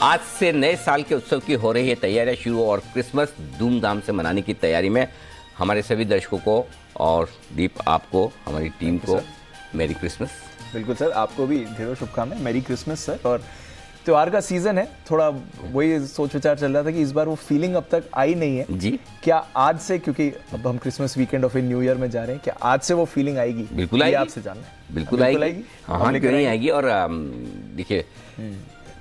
आज से नए साल के उत्सव की हो रही है तैयारियां शुरू और क्रिसमस धूमधाम से मनाने की तैयारी में हमारे सभी दर्शकों को और दीप आपको, हमारी टीम को मेरी क्रिसमस। बिल्कुल सर, आपको भी ढेरों शुभकामनाएं, मेरी क्रिसमस सर। और त्योहार का सीजन है, थोड़ा वही सोच विचार चल रहा था कि इस बार वो फीलिंग अब तक आई नहीं है जी। क्या आज से, क्योंकि अब हम क्रिसमस वीकेंड और फिर न्यू ईयर में जा रहे हैं, क्या आज से वो फीलिंग आएगी? बिल्कुल आएगी, आपसे जानना है। बिल्कुल आएगी। हाँ, क्यों नहीं आएगी। और देखिए,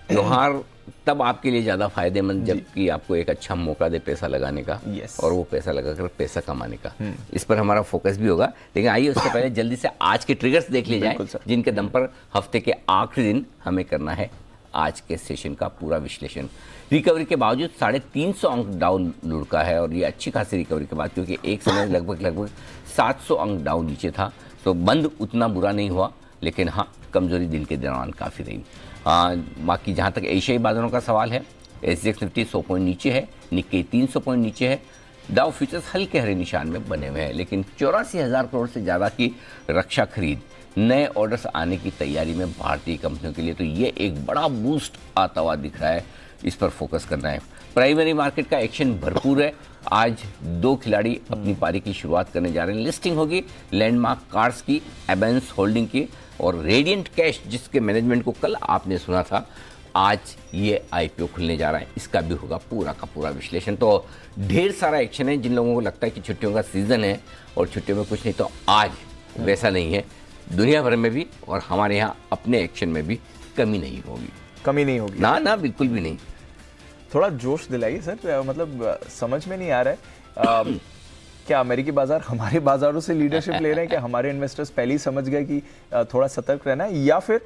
त्योहार तब आपके लिए ज़्यादा फायदेमंद जबकि आपको एक अच्छा मौका दे पैसा लगाने का और वो पैसा लगाकर पैसा कमाने का। इस पर हमारा फोकस भी होगा। लेकिन आइए उससे पहले जल्दी से आज के ट्रिगर्स देख लिए जाएं, जिनके दम पर हफ्ते के आखिरी दिन हमें करना है आज के सेशन का पूरा विश्लेषण। रिकवरी के बावजूद 350 अंक डाउन लुढ़का है और ये अच्छी खासी रिकवरी के बाद, क्योंकि एक समय लगभग 700 अंक डाउन नीचे था, तो बंद उतना बुरा नहीं हुआ, लेकिन हाँ कमजोरी दिन के दौरान काफ़ी रही। बाकी जहाँ तक एशियाई बाजारों का सवाल है, SGX निफ्टी 100 पॉइंट नीचे है, निक्केई 300 पॉइंट नीचे है, डाउ फ्यूचर्स हल्के हरे निशान में बने हुए हैं। लेकिन 84,000 करोड़ से ज़्यादा की रक्षा खरीद, नए ऑर्डर्स आने की तैयारी में भारतीय कंपनियों के लिए, तो ये एक बड़ा बूस्ट आता हुआ दिख रहा है। इस पर फोकस करना है। प्राइमरी मार्केट का एक्शन भरपूर है। आज 2 खिलाड़ी अपनी पारी की शुरुआत करने जा रहे हैं। लिस्टिंग होगी लैंडमार्क कार्ड्स की, एबेंस होल्डिंग की और रेडियंट कैश, जिसके मैनेजमेंट को कल आपने सुना था, आज ये IPO खुलने जा रहा है। इसका भी होगा पूरा का पूरा विश्लेषण। तो ढेर सारा एक्शन है। जिन लोगों को लगता है कि छुट्टियों का सीजन है और छुट्टियों में कुछ नहीं, तो आज वैसा नहीं है। दुनिया भर में भी और हमारे यहाँ अपने एक्शन में भी कमी नहीं होगी। ना, बिल्कुल भी नहीं। थोड़ा जोश दिलाइए सर, मतलब समझ में नहीं आ रहा है। क्या अमेरिकी बाजार हमारे बाजारों से लीडरशिप ले रहे हैं? क्या हमारे इन्वेस्टर्स पहले ही समझ गए कि थोड़ा सतर्क रहना है, या फिर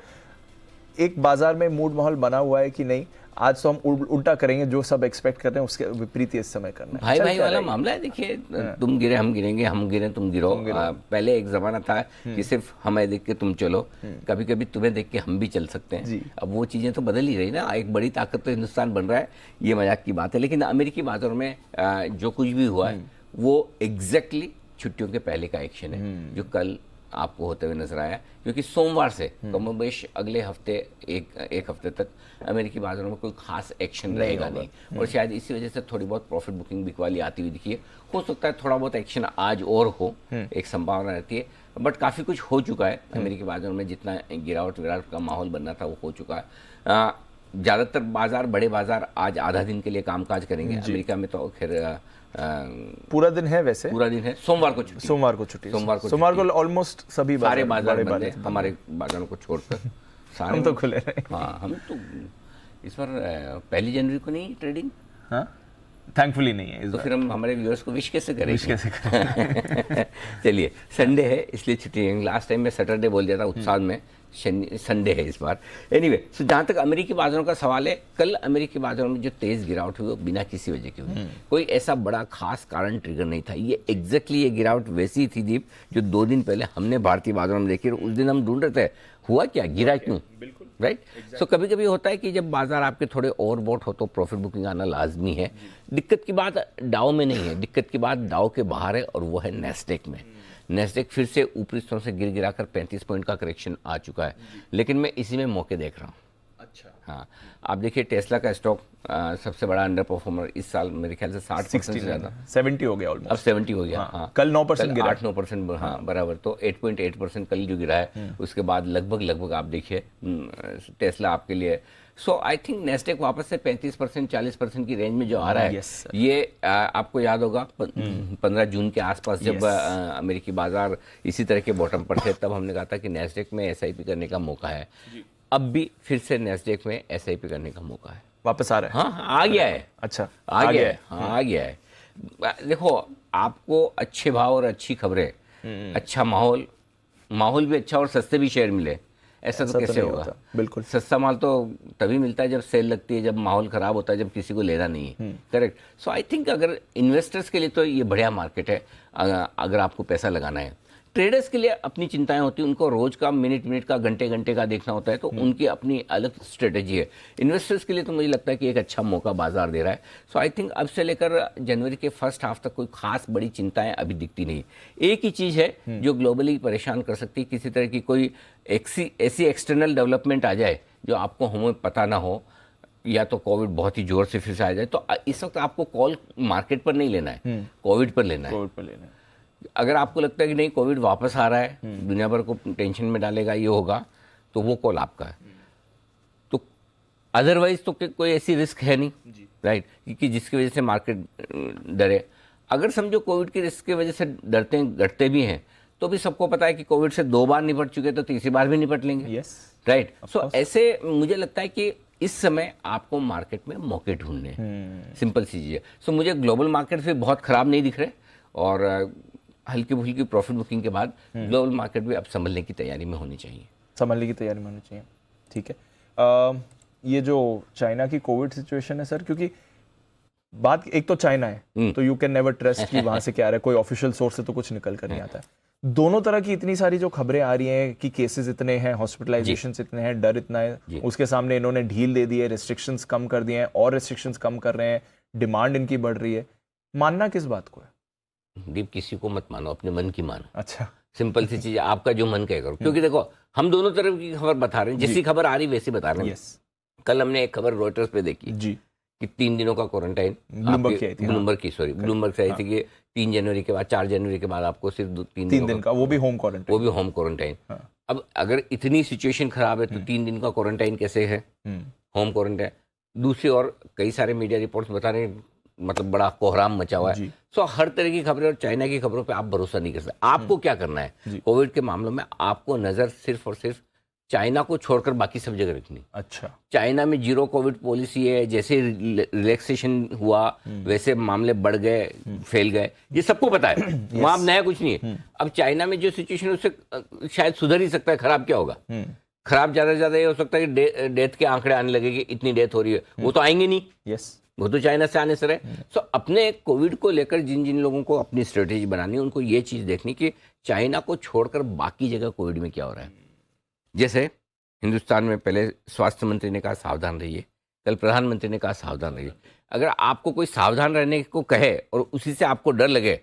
एक बाजार में मूड माहौल बना हुआ है कि नहीं आज तो हम उल्टा करेंगे, जो सब एक्सपेक्ट कर रहे हैं उसके विपरीत इस समय करना है? भाई वाला मामला है। देखिए, तुम गिरे हम गिरेंगे, हम गिरे तुम गिरो। पहले एक जमाना था कि सिर्फ हमें देख के तुम चलो, कभी कभी तुम्हें देख के हम भी चल सकते हैं। अब वो चीजें तो बदल ही रही ना। एक बड़ी ताकत तो हिंदुस्तान बन रहा है, ये मजाक की बात है। लेकिन अमेरिकी बाजारों में जो कुछ भी हुआ है वो एग्जैक्टली छुट्टियों के पहले का एक्शन है, जो कल आपको होते हुए नजर आया। क्योंकि सोमवार से कमोबेश अगले हफ्ते एक हफ्ते तक अमेरिकी बाजारों में कोई खास एक्शन रहेगा नहीं। और शायद इसी वजह से थोड़ी बहुत प्रॉफिट बुकिंग बिक वाली आती हुई दिखी है। हो सकता है थोड़ा बहुत एक्शन आज और हो, एक संभावना रहती है। बट काफ़ी कुछ हो चुका है अमेरिकी बाजारों में। जितना गिरावट विरावट का माहौल बनना था वो हो चुका है। ज़्यादातर बाजार, बड़े बाजार आज आधा दिन के लिए कामकाज करेंगे। अमेरिका में तो खैर पूरा दिन है, वैसे पूरा दिन है। सोमवार को छुट्टी। सोमवार को ऑलमोस्ट सभी सारे बाजार बंद हैं, हमारे बाजारों को छोड़कर। हम तो खुले रहे। हाँ, हम तो इस बार 1 जनवरी को नहीं ट्रेडिंग। हाँ, थैंकफुली नहीं है। तो फिर हम हमारे व्यूअर्स को विश कैसे करेंगे? चलिए, संडे है इसलिए छुट्टी है। लास्ट टाइम मैं सैटरडे बोल दिया था उत्साह में, संडे है इस बार। एनीवे, सो जहाँ तक अमेरिकी बाजारों का सवाल है, कल अमेरिकी बाजारों में जो तेज गिरावट हुई वो बिना किसी वजह की हुई। कोई ऐसा बड़ा खास कारण ट्रिगर नहीं था। ये एग्जैक्टली ये गिरावट वैसी थी दीप, जो 2 दिन पहले हमने भारतीय बाजारों में देखी। उस दिन हम ढूंढ रहे थे हुआ क्या, गिरा क्यों, राइट? सो कभी कभी होता है कि जब बाजार आपके थोड़े ओवरबॉट हो तो प्रॉफिट बुकिंग आना लाजमी है। दिक्कत की बात डाउ में नहीं है, दिक्कत की बात डाउ के बाहर है, और वो है नेस्डेक में। नेस्डेक फिर से ऊपरी स्तरों से गिर गिराकर 35 पॉइंट का करेक्शन आ चुका है। लेकिन मैं इसी में मौके देख रहा हूँ। अच्छा, हाँ, आप देखिए टेस्ला का स्टॉक सबसे बड़ा अंडर परफॉर्मर इस साल मेरे ख्याल से 60% से ज़्यादा, 70 हो गया ऑलमोस्ट। अब 70 हो गया। हाँ, कल 9% गिरा, 8-9%। हाँ, बराबर। तो 8.8% कल जो गिरा है, उसके बाद लगभग आप देखिए टेस्ला आपके लिए। सो आई थिंक नेस्डेक वापस से 35% 40% की रेंज में जो आ रहा है, ये आपको याद होगा 15 जून के आसपास जब अमेरिकी बाजार इसी तरह के बॉटम पर थे, तब हमने कहा था कि नेस्डेक में SIP करने का मौका है। अब भी फिर से नेस्डेक में SIP करने का मौका है। वापस आ रहा है? हाँ, आ गया है। अच्छा, आ गया है। हाँ, आ गया है। देखो, आपको अच्छे भाव और अच्छी खबरें, अच्छा माहौल भी अच्छा और सस्ते भी शेयर मिले, ऐसा तो कैसे होगा? बिल्कुल। सस्ता माल तो तभी मिलता है जब सेल लगती है, जब माहौल खराब होता है, जब किसी को लेना नहीं है। करेक्ट। सो आई थिंक अगर इन्वेस्टर्स के लिए तो ये बढ़िया मार्केट है अगर आपको पैसा लगाना है। ट्रेडर्स के लिए अपनी चिंताएं होती हैं, उनको रोज का मिनट का घंटे का देखना होता है, तो उनकी अपनी अलग स्ट्रेटेजी है। इन्वेस्टर्स के लिए तो मुझे लगता है कि एक अच्छा मौका बाजार दे रहा है। सो आई थिंक अब से लेकर जनवरी के फर्स्ट हाफ तक कोई खास बड़ी चिंताएं अभी दिखती नहीं। एक ही चीज है जो ग्लोबली परेशान कर सकती है, किसी तरह की कोई ऐसी एक्सटर्नल डेवलपमेंट आ जाए जो आपको हमें पता ना हो, या तो कोविड बहुत ही जोर से फिर से आ जाए, तो इस वक्त आपको कॉल मार्केट पर नहीं लेना है, कोविड पर लेना है। कोविड पर लेना है। अगर आपको लगता है कि नहीं कोविड वापस आ रहा है, दुनिया भर को टेंशन में डालेगा, ये होगा, तो वो कॉल आपका है। तो अदरवाइज तो कोई ऐसी रिस्क है नहीं, राइट, कि जिसकी वजह से मार्केट डरे। अगर समझो कोविड की रिस्क की वजह से डरते भी हैं, तो भी सबको पता है कि कोविड से 2 बार निपट चुके, तो तीसरी बार भी निपट लेंगे, राइट। सो ऐसे मुझे लगता है कि इस समय आपको मार्केट में मौके ढूंढने हैं, सिंपल सी चीज़ है। सो मुझे ग्लोबल मार्केट से बहुत खराब नहीं दिख रहे, और हल्की फुल्की प्रॉफिट बुकिंग के बाद ग्लोबल मार्केट भी अब संभलने की तैयारी में होनी चाहिए, ठीक है। ये जो चाइना की कोविड सिचुएशन है सर, क्योंकि बात एक तो चाइना है, तो यू कैन नेवर ट्रस्ट कि वहां से क्या आ रहा है, कोई ऑफिशियल सोर्स से तो कुछ निकल कर नहीं आता है। दोनों तरह की इतनी सारी जो खबरें आ रही हैं कि केसेस इतने हैं, हॉस्पिटलाइजेशन इतने हैं, डर इतना है, उसके सामने इन्होंने ढील दे दी है, रिस्ट्रिक्शंस कम कर दिए हैं, और रिस्ट्रिक्शंस कम कर रहे हैं, डिमांड इनकी बढ़ रही है। मानना किस बात को है? दीप, किसी को मत मानो, अपने मन की मानो। अच्छा, सिंपल सी चीज, आपका जो मन कहे करो, क्योंकि देखो हम दोनों तरफ की खबर बता रहे हैं, जैसी खबर आ रही वैसी बता रहे हैं। कल हमने एक खबर रॉयटर्स पे देखी जी कि 3 दिनों का क्वारंटाइन, ब्लूमबर्ग से आई थी कि 3 जनवरी के बाद, 4 जनवरी के बाद आपको सिर्फ 3 दिन का, वो भी होम क्वारंटाइन। अब अगर इतनी सिचुएशन खराब है तो 3 दिन का क्वारंटाइन कैसे है, होम क्वारंटाइन। दूसरी ओर कई सारे मीडिया रिपोर्ट्स बता रहे हैं, मतलब बड़ा कोहराम मचा हुआ है। सो हर तरह की खबरें, और चाइना की खबरों पे आप भरोसा नहीं कर सकते। आपको क्या करना है कोविड के मामलों में? आपको नजर सिर्फ और सिर्फ चाइना को छोड़कर बाकी सब जगह रखनी। अच्छा, चाइना में 0 कोविड पॉलिसी है, जैसे रिलैक्सेशन हुआ वैसे मामले बढ़ गए, फैल गए, ये सबको पता है। वहां नया कुछ नहीं है। अब चाइना में जो सिचुएशन है उससे शायद सुधर ही सकता है। खराब क्या होगा? खराब ज्यादा से ज्यादा ये हो सकता है कि डेथ के आंकड़े आने लगेंगे, इतनी डेथ हो रही है, वो तो आएंगे नहीं। वो तो चाइना से आने से रहे। सो अपने कोविड को लेकर जिन जिन लोगों को अपनी स्ट्रेटेजी बनानी है, उनको ये चीज देखनी कि चाइना को छोड़कर बाकी जगह कोविड में क्या हो रहा है। जैसे हिंदुस्तान में पहले स्वास्थ्य मंत्री ने कहा सावधान रहिए, कल प्रधानमंत्री ने कहा सावधान रहिए। अगर आपको कोई सावधान रहने को कहे और उसी से आपको डर लगे,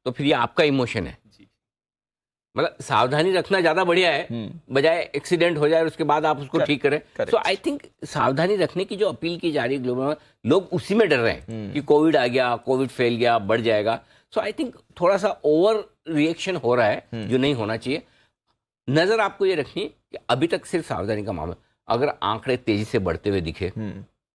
तो फिर ये आपका इमोशन है। मतलब सावधानी रखना ज्यादा बढ़िया है, बजाय एक्सीडेंट हो जाए और उसके बाद आप उसको ठीक करें। सो आई थिंक सावधानी रखने की जो अपील की जा रही है ग्लोबल में, लोग उसी में डर रहे हैं कि कोविड आ गया, कोविड फैल गया, बढ़ जाएगा। सो आई थिंक थोड़ा सा ओवर रिएक्शन हो रहा है, जो नहीं होना चाहिए। नजर आपको ये रखनी कि अभी तक सिर्फ सावधानी का मामला, अगर आंकड़े तेजी से बढ़ते हुए दिखे,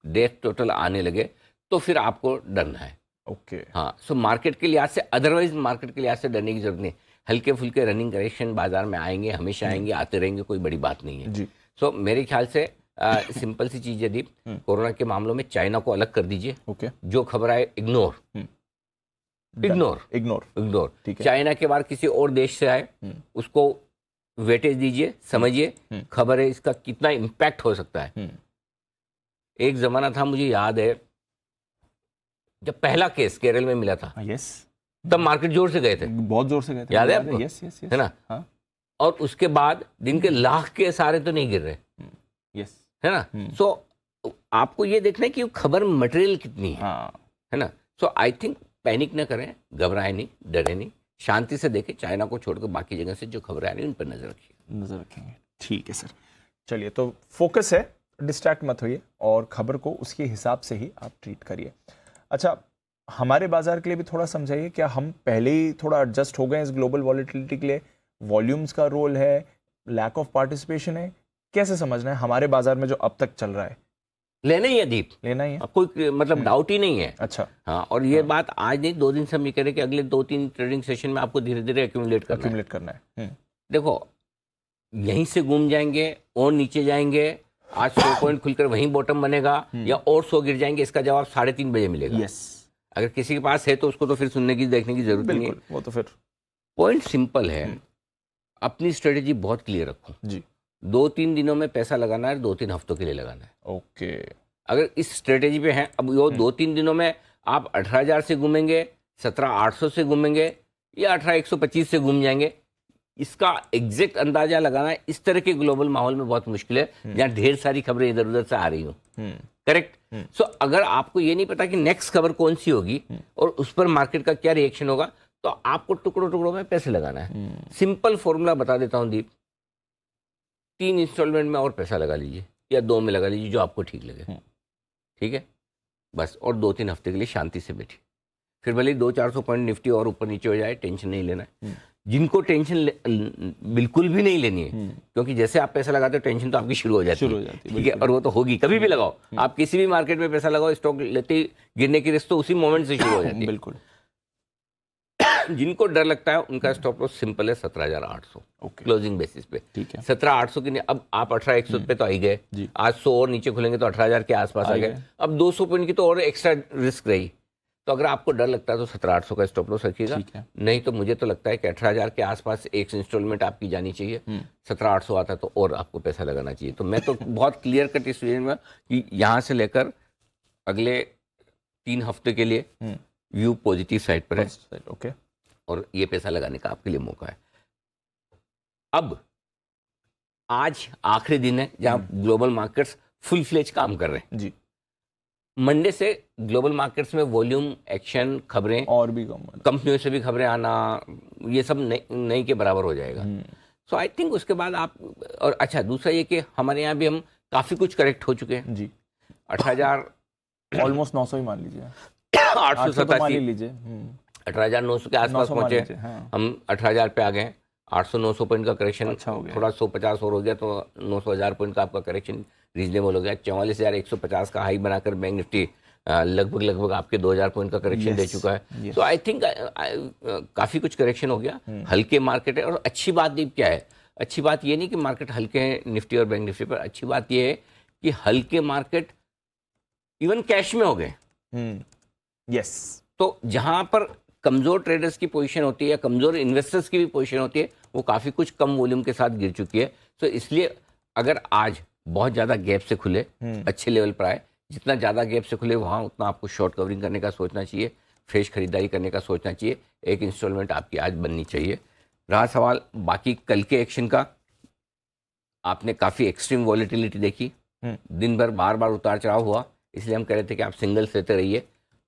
डेथ टोटल आने लगे, तो फिर आपको डरना है। ओके, हाँ। सो मार्केट के लिहाज से, अदरवाइज मार्केट के लिहाज से डरने की जरूरत नहीं। हल्के फुल्के रनिंग करेक्शन बाजार में आएंगे, हमेशा आएंगे, आते रहेंगे, कोई बड़ी बात नहीं है। सो मेरे ख्याल से सिंपल सी चीज है दीप, कोरोना के मामलों में चाइना को अलग कर दीजिए। जो खबर आए इग्नोर। चाइना के बाद किसी और देश से आए, उसको वेटेज दीजिए, समझिए खबर है इसका कितना इम्पैक्ट हो सकता है। एक जमाना था, मुझे याद है, जब पहला केस केरल में मिला था, तब मार्केट जोर से गए थे, बहुत जोर से गए थे, याद है आपको? है ना? हाँ। और उसके बाद दिन के लाख के सारे तो नहीं गिर रहे, है ना? सो आपको ये देखना है कि खबर मटेरियल कितनी है ना? सो आई थिंक पैनिक न करें, घबराए नहीं, डरे नहीं, शांति से देखें। चाइना को छोड़कर बाकी जगह से जो खबरें आ रही हैं उन पर नजर रखेंगे। ठीक है सर, चलिए, तो फोकस है, डिस्ट्रैक्ट मत होइए और खबर को उसके हिसाब से ही आप ट्रीट करिए। अच्छा, हमारे बाजार के लिए भी थोड़ा समझाइए, क्या हम पहले ही थोड़ा एडजस्ट हो गए इस ग्लोबल वॉलेटिलिटी के लिए? वॉल्यूम्स का रोल है, लैक ऑफ पार्टिसिपेशन है, कैसे समझना है हमारे बाजार में जो अब तक चल रहा है? लेना ही है दीप, लेना ही है, कोई मतलब डाउट ही नहीं है। अच्छा, हाँ। और ये बात आज नहीं, 2 दिन से हम ये कह रहे हैं कि अगले 2-3 ट्रेडिंग सेशन में आपको धीरे धीरे एक्यूमुलेट करना है। देखो, यहीं से घूम जाएंगे और नीचे जाएंगे, आज 100 पॉइंट खुलकर वहीं बॉटम बनेगा, या और 100 गिर जाएंगे, इसका जवाब 3:30 बजे मिलेगा। अगर किसी के पास है तो उसको तो फिर सुनने की, देखने की जरूरत नहीं है। वो तो फिर पॉइंट सिंपल है, अपनी स्ट्रेटेजी बहुत क्लियर रखो जी। 2-3 दिनों में पैसा लगाना है, 2-3 हफ्तों के लिए लगाना है। ओके, अगर इस स्ट्रेटेजी पे हैं, अब वो 2-3 दिनों में आप 18,000 से घूमेंगे, 17,800 से घूमेंगे, या 18,125 से घूम जाएंगे, इसका एग्जैक्ट अंदाजा लगाना इस तरह के ग्लोबल माहौल में बहुत मुश्किल है, जहाँ ढेर सारी खबरें इधर उधर से आ रही हो। करेक्ट? सो अगर आपको ये नहीं पता कि नेक्स्ट खबर कौन सी होगी और उस पर मार्केट का क्या रिएक्शन होगा, तो आपको टुकड़ों टुकड़ों में पैसे लगाना है। सिंपल फॉर्मूला बता देता हूं दीप, 3 इंस्टॉलमेंट में और पैसा लगा लीजिए, या 2 में लगा लीजिए, जो आपको ठीक लगे। ठीक है, बस, और 2-3 हफ्ते के लिए शांति से बैठिए। फिर भले 200-400 पॉइंट निफ्टी और ऊपर नीचे हो जाए, टेंशन नहीं लेना है। जिनको टेंशन बिल्कुल भी नहीं लेनी है, क्योंकि जैसे आप पैसा लगाते हो टेंशन तो आपकी शुरू हो जाती है, ठीक है, और वो तो होगी, कभी भी लगाओ आप, किसी भी मार्केट में पैसा लगाओ, स्टॉक लेते ही गिरने की रिस्क तो उसी मोमेंट से शुरू हो जाती है। बिल्कुल। जिनको डर लगता है उनका स्टॉप लॉस सिंपल है 17,800 क्लोजिंग बेसिस पे, ठीक है। 17,800 की नहीं, अब आप 18,100 पे तो आ ही गए, आज 100 और नीचे खुलेंगे तो 18,000 के आसपास आ गए, अब 200 पॉइंट की तो और एक्स्ट्रा रिस्क रही। तो अगर आपको डर लगता है तो 17,800 का स्टॉप लॉस रखिएगा, नहीं तो मुझे तो लगता है कि 18,000 के आसपास एक इंस्टॉलमेंट आपकी जानी चाहिए। 17,800 आता है तो और आपको पैसा लगाना चाहिए। तो मैं तो बहुत क्लियर कट इस रीजन में कि यहाँ से लेकर अगले 3 हफ्ते के लिए व्यू पॉजिटिव साइड पर है, ओके, और ये पैसा लगाने का आपके लिए मौका है। अब आज आखिरी दिन है जहां ग्लोबल मार्केट्स फुल फ्लेज काम कर रहे हैं जी। मंडे से ग्लोबल मार्केट्स में वॉल्यूम, एक्शन, खबरें और भी कंपनियों से भी खबरें आना, ये सब नई के बराबर हो जाएगा। सो आई थिंक उसके बाद आप, और अच्छा दूसरा ये कि हमारे यहाँ भी हम काफी कुछ करेक्ट हो चुके हैं जी। 18,000 ऑलमोस्ट 900 ही मान लीजिए, 887 मान लीजिए, 18,900 के आसपास पहुंचे, हम 18,000 पे आ गए। 800-900 पॉइंट का करेक्शन अच्छा हो गया, थोड़ा 150 और हो गया तो 900,000 पॉइंट का आपका करेक्शन रीजनेबल हो गया। 44,150 का हाई बनाकर बैंक निफ्टी लगभग आपके 2,000 पॉइंट का करेक्शन दे चुका है। तो आई थिंक काफी कुछ करेक्शन हो गया। हल्के मार्केट है, और अच्छी बात दीप क्या है, अच्छी बात ये नहीं कि मार्केट हल्के हैं निफ्टी और बैंक निफ्टी पर, अच्छी बात ये है कि हल्के मार्केट इवन कैश में हो गए। यस, तो जहां पर कमजोर ट्रेडर्स की पोजीशन होती है या कमजोर इन्वेस्टर्स की भी पोजीशन होती है, वो काफी कुछ कम वॉल्यूम के साथ गिर चुकी है। तो इसलिए अगर आज बहुत ज्यादा गैप से खुले, अच्छे लेवल पर आए, जितना ज्यादा गैप से खुले वहां उतना आपको शॉर्ट कवरिंग करने का सोचना चाहिए, फ्रेश खरीदारी करने का सोचना चाहिए। एक इंस्टॉलमेंट आपकी आज बननी चाहिए। रहा सवाल बाकी कल के एक्शन का, आपने काफी एक्सट्रीम वॉलेटिलिटी देखी, दिन भर बार बार उतार चढ़ाव हुआ, इसलिए हम कह रहे थे कि आप सिंगल्स लेते रहिए।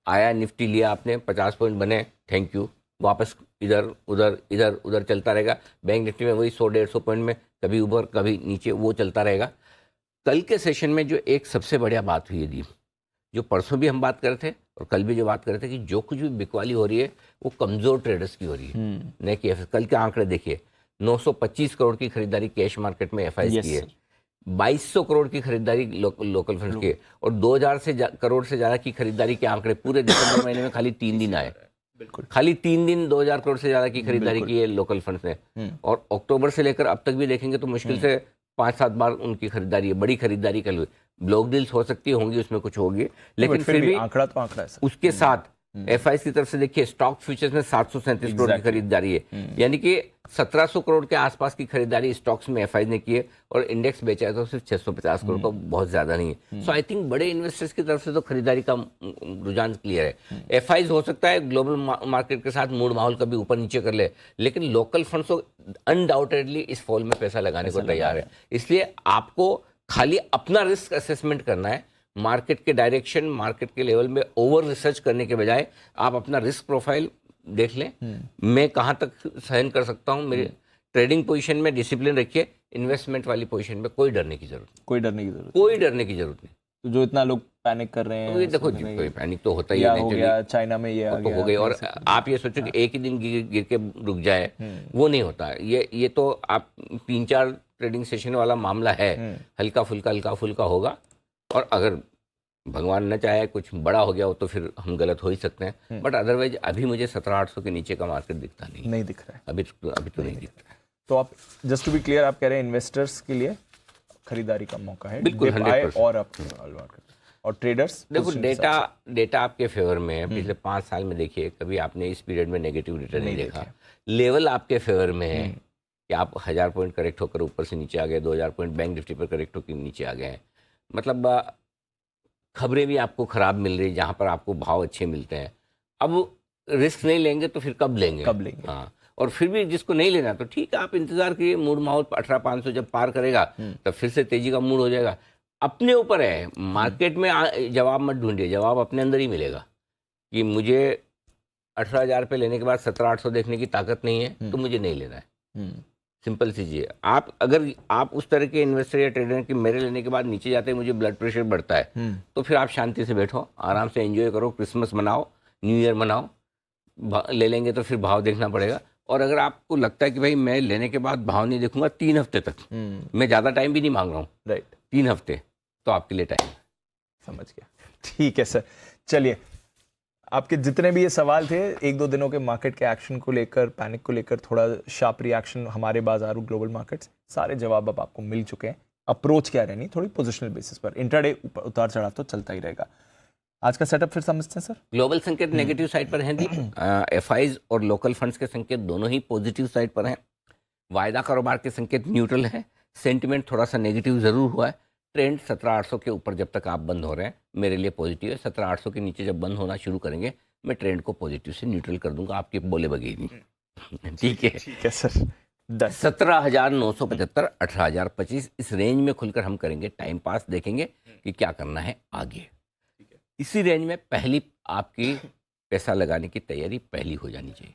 आया निफ्टी लिया आपने, 50 पॉइंट बने, थैंक यू, वापस इधर उधर चलता रहेगा। बैंक निफ्टी में वही 100-150 पॉइंट में कभी ऊपर कभी नीचे, वो चलता रहेगा। कल के सेशन में जो एक सबसे बढ़िया बात हुई है, जो परसों भी हम बात कर रहे थे और कल भी जो बात कर रहे थे, कि जो कुछ भी बिकवाली हो रही है वो कमजोर ट्रेडर्स की हो रही है, नहीं कि कल के आंकड़े देखिए, 925 करोड़ की खरीदारी कैश मार्केट में एफआईज की है, 2200 करोड़ की खरीदारी लोकल फंड्स की, और 2000 करोड़ से ज्यादा की खरीदारी के आंकड़े पूरे दिसंबर महीने में खाली 3 दिन आए। बिल्कुल, खाली 3 दिन 2000 करोड़ से ज्यादा की खरीदारी की है लोकल फंड्स ने। और अक्टूबर से लेकर अब तक भी देखेंगे तो मुश्किल से 5-7 बार उनकी खरीदारी है, बड़ी खरीदारी कल हुई। ब्लॉक डील्स हो सकती होंगी, उसमें कुछ होगी, लेकिन फिर भी आंकड़ा तो आंकड़ा है सर। उसके साथ एफआईसी की तरफ से देखिए, स्टॉक फ्यूचर्स में 737 करोड़ की खरीदारी है, यानी कि 1700 करोड़ के आसपास की खरीदारी स्टॉक्स में एफआईसी ने की है, और इंडेक्स बेचा है तो सिर्फ 650 करोड़, तो बहुत ज्यादा नहीं है। सो आई थिंक बड़े इन्वेस्टर्स की तरफ से तो खरीदारी का रुझान क्लियर है। एफआईसी हो सकता है ग्लोबल मार्केट के साथ मूड माहौल कभी ऊपर नीचे कर ले, लेकिन लोकल फंड्स तो अनडाउटेडली इस फॉल में पैसा लगाने को तैयार है। इसलिए आपको खाली अपना रिस्क असेसमेंट करना है, मार्केट के डायरेक्शन, मार्केट के लेवल में ओवर रिसर्च करने के बजाय आप अपना रिस्क प्रोफाइल देख लें, मैं कहां तक सहन कर सकता हूं, मेरे ट्रेडिंग पोजीशन में डिसिप्लिन रखिए, इन्वेस्टमेंट वाली पोजीशन में कोई डरने की जरूरत नहीं। तो जो इतना लोग पैनिक कर रहे हैं, तो ये देखो जी, कोई पैनिक तो होता ही नहीं, हो गया चाइना में, ये आ गया, हो गई, और आप ये सोचो कि एक ही दिन गिर के रुक जाए, वो नहीं होता। ये तो आप 3-4 ट्रेडिंग सेशन वाला मामला है, हल्का फुल्का होगा, और अगर भगवान न चाहे कुछ बड़ा हो गया हो तो फिर हम गलत हो ही सकते हैं, बट अदरवाइज अभी मुझे 17,800 के नीचे का मार्केट दिखता नहीं दिख रहा है अभी तो नहीं दिख रहा है। तो आप जस्ट टू बी क्लियर, आप कह रहे हैं इन्वेस्टर्स के लिए खरीदारी का मौका है, बिल्कुल 100%। और ट्रेडर्स देखो, डेटा आपके फेवर में है। पिछले 5 साल में देखिए, कभी आपने इस पीरियड में नेगेटिव रिटर्न नहीं देखा। लेवल आपके फेवर में है कि आप 1000 पॉइंट करेक्ट होकर ऊपर से नीचे आ गए, 2000 पॉइंट बैंक निफ्टी पर करेक्ट होकर नीचे आ गए हैं। मतलब खबरें भी आपको खराब मिल रही, जहां पर आपको भाव अच्छे मिलते हैं। अब रिस्क नहीं लेंगे तो फिर कब लेंगे? हाँ, और फिर भी जिसको नहीं लेना तो ठीक है, आप इंतजार करिए, मूड माहौल 18,500 जब पार करेगा तब फिर से तेजी का मूड हो जाएगा। अपने ऊपर है, मार्केट में जवाब मत ढूंढिए, जवाब अपने अंदर ही मिलेगा कि मुझे 18,000 पे लेने के बाद 17,800 देखने की ताकत नहीं है तो मुझे नहीं लेना है। सिंपल सी चीज़ है। अगर आप उस तरह के इन्वेस्टर या ट्रेडर की मेरे लेने के बाद नीचे जाते हैं मुझे ब्लड प्रेशर बढ़ता है, तो फिर आप शांति से बैठो, आराम से एंजॉय करो, क्रिसमस मनाओ, न्यू ईयर मनाओ। ले लेंगे तो फिर भाव देखना पड़ेगा। और अगर आपको लगता है कि भाई मैं लेने के बाद भाव नहीं देखूंगा 3 हफ्ते तक, मैं ज़्यादा टाइम भी नहीं मांग रहा हूँ, राइट, 3 हफ्ते, तो आपके लिए टाइम। समझ गया, ठीक है सर। चलिए, आपके जितने भी ये सवाल थे 1-2 दिनों के मार्केट के एक्शन को लेकर, पैनिक को लेकर, थोड़ा शार्प रिएक्शन हमारे बाजारों ग्लोबल मार्केट्स, सारे जवाब अब आपको मिल चुके हैं। अप्रोच क्या रहनी, थोड़ी पोजिशनल बेसिस पर, इंट्राडे उतार चढ़ाव तो चलता ही रहेगा। आज का सेटअप फिर समझते हैं सर। ग्लोबल संकेत नेगेटिव साइड पर हैं दीप, एफआईज और लोकल फंड्स के संकेत दोनों ही पॉजिटिव साइड पर हैं। वायदा कारोबार के संकेत न्यूट्रल है, सेंटिमेंट थोड़ा सा नेगेटिव जरूर हुआ है। ट्रेंड 17,800 के ऊपर जब तक आप बंद हो रहे हैं मेरे लिए पॉजिटिव है। 17,800 के नीचे जब बंद होना शुरू करेंगे मैं ट्रेंड को पॉजिटिव से न्यूट्रल कर दूंगा, आपके बोले बगैर नहीं। ठीक है सर। 17,975 18,025 इस रेंज में खुलकर हम करेंगे टाइम पास, देखेंगे कि क्या करना है आगे। इसी रेंज में पहली आपकी पैसा लगाने की तैयारी पहली हो जानी चाहिए।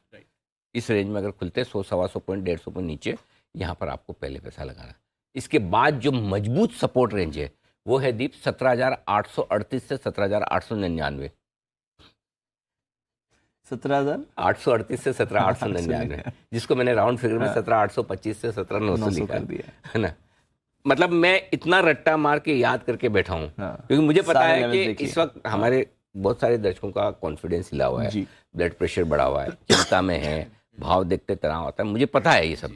इस रेंज में अगर खुलते 100-125 पॉइंट 150 पॉइंट नीचे, यहाँ पर आपको पहले पैसा लगाना। इसके बाद जो मजबूत सपोर्ट रेंज है वो है दीप 17,838 से 17,899। 17,838 से 17,899, जिसको मैंने राउंड फिगर में 17,825 से 17,900 लिखा है ना। मतलब मैं इतना रट्टा मार के याद करके बैठा हूँ, क्योंकि मुझे पता है कि इस वक्त हमारे बहुत सारे दर्शकों का कॉन्फिडेंस हिला हुआ है, ब्लड प्रेशर बढ़ा हुआ है, चिंता में है, भाव देखते तनाव आता है, मुझे पता है ये सब।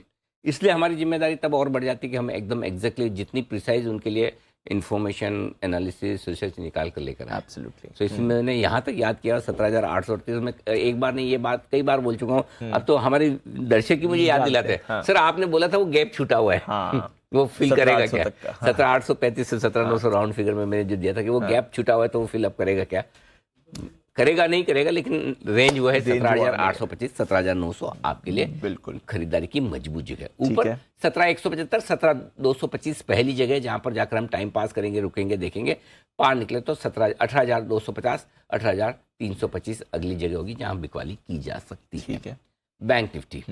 इसलिए हमारी जिम्मेदारी तब और बढ़ जाती है कि हम एकदम एग्जैक्टली जितनी प्रिसाइज उनके लिए इन्फॉर्मेशन एनालिसिस रिसर्च निकाल कर लेकर। एब्सोल्युटली। तो इसमें मैंने यहाँ तक याद किया 17,838 में। एक बार नहीं, ये बात कई बार बोल चुका हूँ, अब तो हमारे दर्शक ही मुझे याद दिलाते हैं, सर आपने बोला था वो गैप छूटा हुआ है, वो फिल करेगा क्या? 17,835 से 17,900 राउंड फिगर में मैंने जो दिया था कि वो गैप छूटा हुआ है तो वो फिल अप करेगा क्या? करेगा नहीं करेगा, लेकिन रेंज वो है 17,825 17,900 आपके लिए बिल्कुल खरीदारी की मजबूत जगह। ऊपर 17,175 17,225 पहली जगह जहां पर जाकर हम टाइम पास करेंगे, रुकेंगे, देखेंगे। पार निकले तो 18,250 18,325 अगली जगह होगी जहां बिकवाली की जा सकती है। बैंक निफ्टी